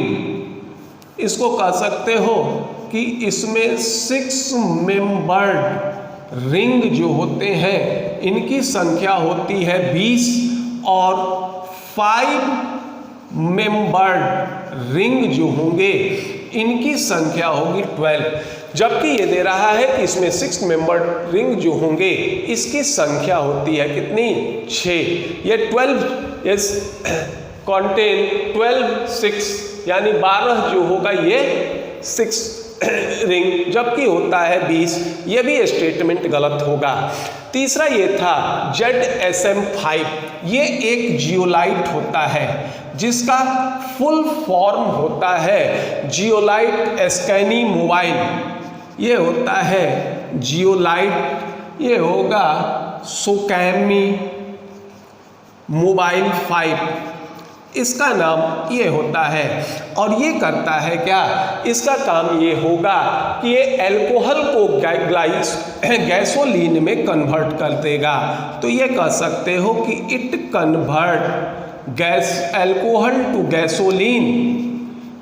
इसको कह सकते हो कि इसमें 6 मेंबर्ड रिंग जो होते हैं इनकी संख्या होती है 20 और 5 मेंबर्ड रिंग जो होंगे इनकी संख्या होगी 12। जबकि ये दे रहा है कि इसमें 6 मेंबर्ड रिंग जो होंगे इसकी संख्या होती है कितनी, 6। ये 12 contain 12 6 यानी 12 जो होगा ये 6 रिंग, जबकि होता है 20। ये भी स्टेटमेंट गलत होगा। तीसरा ये था ZSM5, ये एक जियोलाइट होता है जिसका फुल फॉर्म होता है जियोलाइट एस्कैनी मोबाइल। ये होता है जियोलाइट, ये होगा सोकैमी मोबाइल 5, इसका नाम ये होता है। और ये करता है क्या, इसका काम ये होगा कि ये अल्कोहल को गैसोलीन में कन्वर्ट कर देगा। तो ये कह सकते हो कि it convert alcohol to gasoline,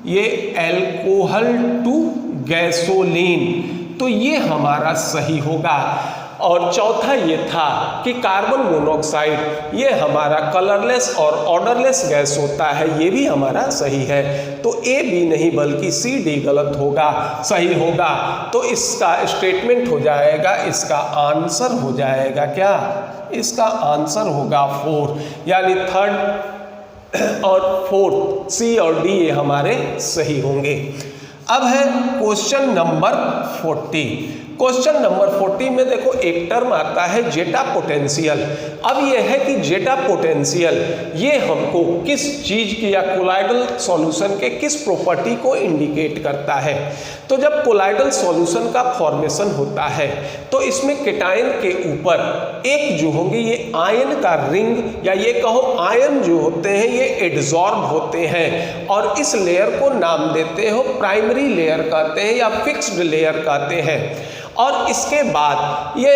ये अल्कोहल टू गैसोलीन, तो ये हमारा सही होगा। और चौथा ये था कि कार्बन मोनोऑक्साइड ये हमारा कलरलेस और ऑर्डरलेस गैस होता है, ये भी हमारा सही है। तो ए बी नहीं बल्कि सी डी गलत होगा, सही होगा। तो इसका स्टेटमेंट हो जाएगा, इसका आंसर हो जाएगा क्या, इसका आंसर होगा 4, यानी 3rd और 4th सी और डी ये हमारे सही होंगे। अब है क्वेश्चन नंबर 40। क्वेश्चन नंबर 40 में देखो एक टर्म आता है जेटा पोटेंशियल। अब यह है कि जेटा पोटेंशियल ये हमको किस चीज की या कोलाइडल सॉल्यूशन के किस प्रॉपर्टी को इंडिकेट करता है। तो जब कोलाइडल सॉल्यूशन का फॉर्मेशन होता है तो इसमें केटायन के ऊपर एक जो होंगे ये आयन का रिंग या ये कहो आयन जो होते हैं ये एड्सॉर्ब होते हैं और इस लेयर को नाम देते हो प्राइमरी लेयर कहते हैं या फिक्स्ड लेयर कहते हैं। और इसके बाद ये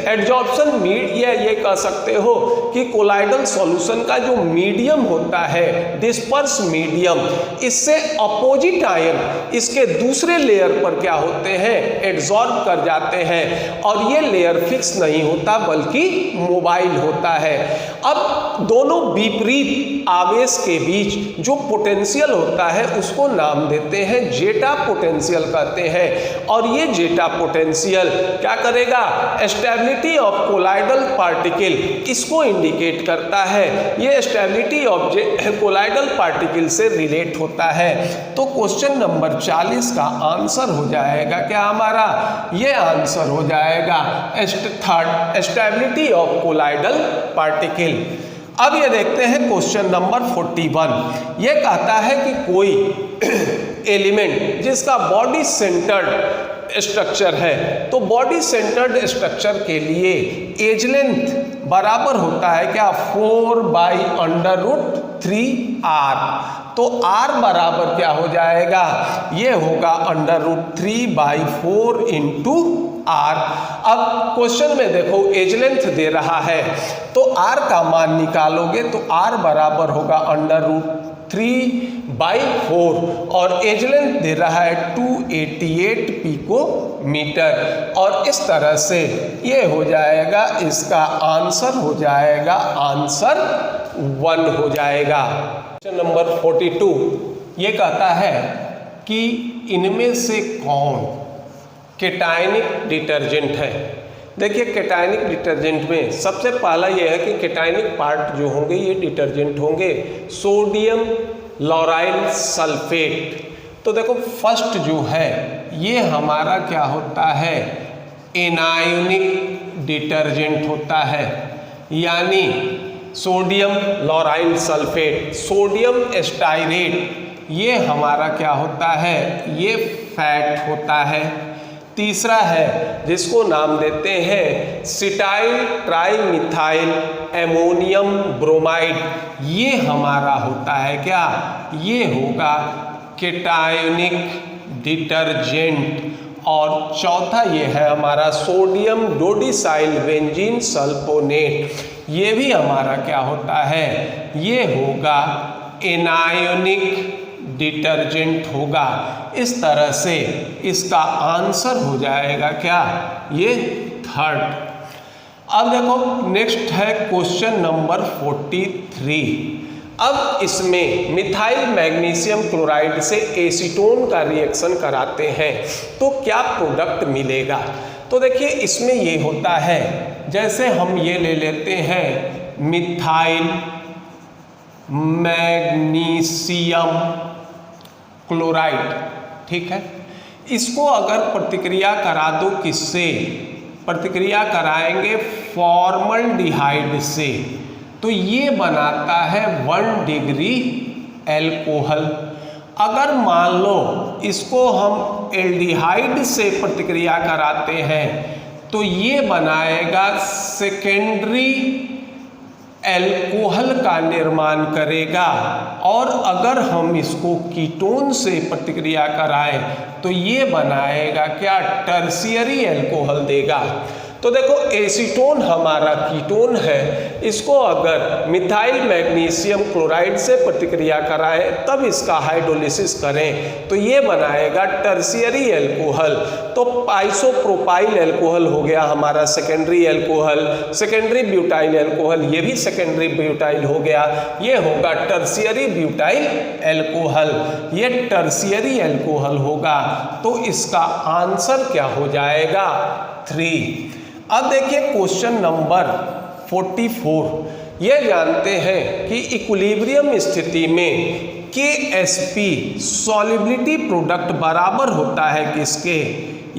एड्जॉर्प्शन मीडिया ये कह सकते हो कि कोलाइडल सॉल्यूशन का जो मीडियम होता है डिस्पर्स मीडियम, इससे अपोजिट आयन इसके दूसरे लेयर पर क्या होते हैं, एड्जॉर्ब कर जाते हैं और ये लेयर फिक्स नहीं होता बल्कि मोबाइल होता है। अब दोनों विपरीत आवेश के बीच जो पोटेंशियल होता है उसको नाम देते हैं जेटा पोटेंशियल कहते हैं। और ये जेटा पोटेंशियल क्या करेगा, स्टेबिलिटी ऑफ कोलाइडल पार्टिकल इसको इंडिकेट करता है। ये स्टेबिलिटी ऑफ कोलाइडल पार्टिकल से रिलेट होता है। तो क्वेश्चन नंबर 40 का आंसर हो जाएगा क्या हमारा, ये आंसर हो जाएगा 3rd stability of colloidal particle. अब ये देखते हैं क्वेश्चन नंबर 41। ये कहता है कि कोई एलिमेंट जिसका बॉडी सेंटर्ड स्ट्रक्चर है। तो बॉडी सेंटर्ड स्ट्रक्चर के लिए एज लेंथ बराबर होता है क्या, 4/√3r। तो r बराबर क्या हो जाएगा, ये होगा √3/4 इंटू r। अब क्वेश्चन में देखो एज लेंथ दे रहा है तो r का मान निकालोगे तो r बराबर होगा √3/4 और एज लेंथ दे रहा है 288 पिकोमीटर। और इस तरह से ये हो जाएगा, इसका आंसर हो जाएगा, आंसर 1 हो जाएगा। क्वेश्चन नंबर 42 ये कहता है कि इनमें से कौन केटायनिक डिटर्जेंट है। देखिए केटायनिक डिटर्जेंट में सबसे पहला ये है कि केटायनिक पार्ट जो होंगे ये डिटर्जेंट होंगे सोडियम लॉराइल सल्फेट। तो देखो फर्स्ट जो है ये हमारा क्या होता है, एनायोनिक डिटर्जेंट होता है, यानी सोडियम लॉराइल सल्फेट, सोडियम स्टायरेट, ये हमारा क्या होता है, ये फैट होता है। तीसरा है जिसको नाम देते हैं सिटाइल ट्राइमिथाइल एमोनियम ब्रोमाइड, ये हमारा होता है क्या, ये होगा केटायोनिक डिटर्जेंट। और चौथा ये है हमारा सोडियम डोडिसाइल बेंजीन सल्फोनेट, ये भी हमारा क्या होता है, ये होगा एनायोनिक डिटर्जेंट होगा। इस तरह से इसका आंसर हो जाएगा क्या, ये 3rd। अब देखो नेक्स्ट है क्वेश्चन नंबर 43। अब इसमें मिथाइल मैग्नीशियम क्लोराइड से एसीटोन का रिएक्शन कराते हैं तो क्या प्रोडक्ट मिलेगा। तो देखिए इसमें ये होता है, जैसे हम ये ले लेते हैं मिथाइल मैग्नीशियम क्लोराइड, ठीक है, इसको अगर प्रतिक्रिया करा दो किससे, प्रतिक्रिया कराएंगे फॉर्मल्डिहाइड से, तो ये बनाता है 1 डिग्री एल्कोहल। अगर मान लो इसको हम एल्डिहाइड से प्रतिक्रिया कराते हैं तो ये बनाएगा सेकेंडरी एल्कोहल का निर्माण करेगा। और अगर हम इसको कीटोन से प्रतिक्रिया कराएं तो ये बनाएगा क्या, टर्शियरी एल्कोहल देगा। तो देखो एसीटोन हमारा कीटोन है, इसको अगर मिथाइल मैग्नीशियम क्लोराइड से प्रतिक्रिया कराएं तब इसका हाइड्रोलिसिस करें तो ये बनाएगा टर्शियरी एल्कोहल। तो आइसोप्रोपाइल एल्कोहल हो गया हमारा secondary alcohol, secondary butyl alcohol, ये भी सेकेंडरी ब्यूटाइल हो गया, ये होगा टर्शियरी ब्यूटाइल एल्कोहल, ये टर्शियरी एल्कोहल होगा। तो इसका आंसर क्या हो जाएगा, 3। अब देखिए क्वेश्चन नंबर 44, ये जानते हैं कि इक्विलिब्रियम स्थिति में KSP सॉल्युबिलिटी प्रोडक्ट बराबर होता है किसके,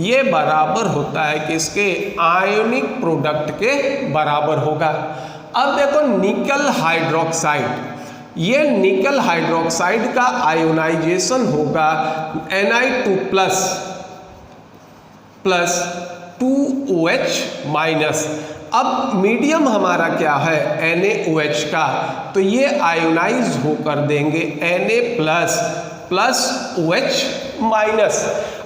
ये बराबर होता है किसके, आयोनिक प्रोडक्ट के बराबर होगा। अब देखो निकल हाइड्रोक्साइड, ये निकल हाइड्रोक्साइड का आयोनाइजेशन होगा Ni2+ प्लस 2OH-। अब मीडियम हमारा क्या है, NaOH का, तो ये आयोनाइज होकर देंगे Na+ प्लस OH-।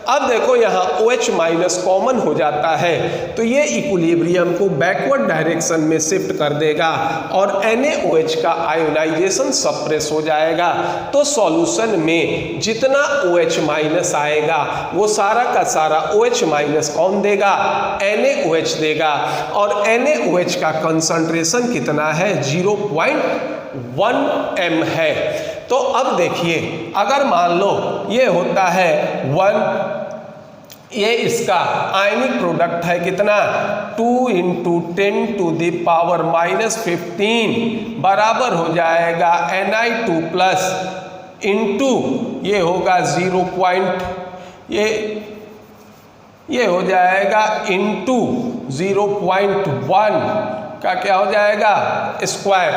अब देखो यहाँ OH- कॉमन हो जाता है तो ये इक्विलिब्रियम को बैकवर्ड डायरेक्शन में शिफ्ट कर देगा और NaOH का आयोनाइजेशन सप्रेस हो जाएगा। तो सॉल्यूशन में जितना OH- आएगा वो सारा का सारा OH- कौन देगा, NaOH देगा। और NaOH का कंसंट्रेशन कितना है, 0.1 m है। तो अब देखिए अगर मान लो ये होता है 1, ये इसका आयनिक प्रोडक्ट है कितना, 2 × 10⁻⁻15 बराबर हो जाएगा Ni2+ इंटू ये होगा 0. ये हो जाएगा इंटू 0.1 का क्या हो जाएगा स्क्वायर,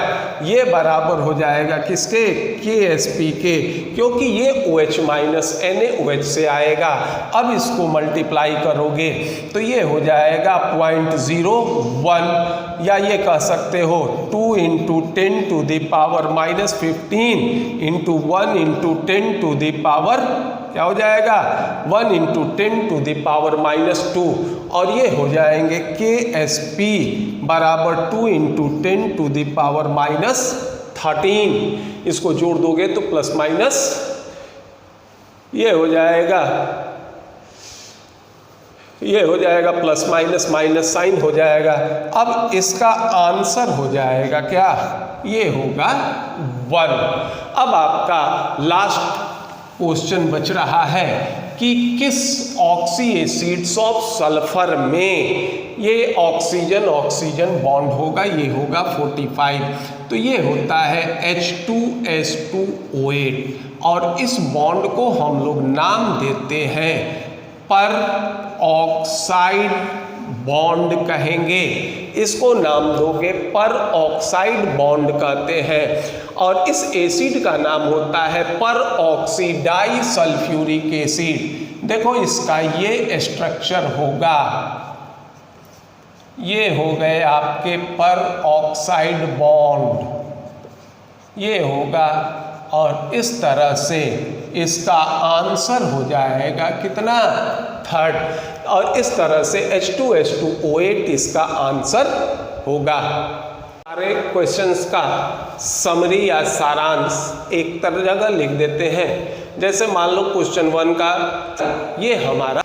ये बराबर हो जाएगा किसके KSP के, क्योंकि ये OH माइनस NaOH से आएगा। अब इसको मल्टीप्लाई करोगे तो ये हो जाएगा 0.01, या ये कह सकते हो 2 × 10⁻⁻15 × 1 × 10⁻, क्या हो जाएगा 1 × 10⁻⁻2, और ये हो जाएंगे KSP बराबर 2 × 10⁻⁻13। इसको जोड़ दोगे तो प्लस माइनस ये हो जाएगा प्लस माइनस माइनस साइन हो जाएगा। अब इसका आंसर हो जाएगा क्या, ये होगा 1। अब आपका लास्ट क्वेश्चन बच रहा है कि किस ऑक्सी एसिड्स ऑफ सल्फर में ये ऑक्सीजन ऑक्सीजन बॉन्ड होगा, ये होगा 45। तो ये होता है H2S2O8, और इस बॉन्ड को हम लोग नाम देते हैं पर ऑक्साइड बॉन्ड कहेंगे, इसको नाम दोगे पर ऑक्साइड बॉन्ड कहते हैं। और इस एसिड का नाम होता है पर ऑक्सी डाइसल्फ्यूरिक एसिड। देखो इसका ये स्ट्रक्चर होगा, ये हो गए आपके पर ऑक्साइड बॉन्ड, ये होगा, और इस तरह से इसका आंसर हो जाएगा कितना 3rd, और इस तरह से H2S2O8 इसका आंसर होगा। सारे क्वेश्चंस का समरी या सारांश एक जगह लिख देते हैं। जैसे मान लो क्वेश्चन 1 का ये हमारा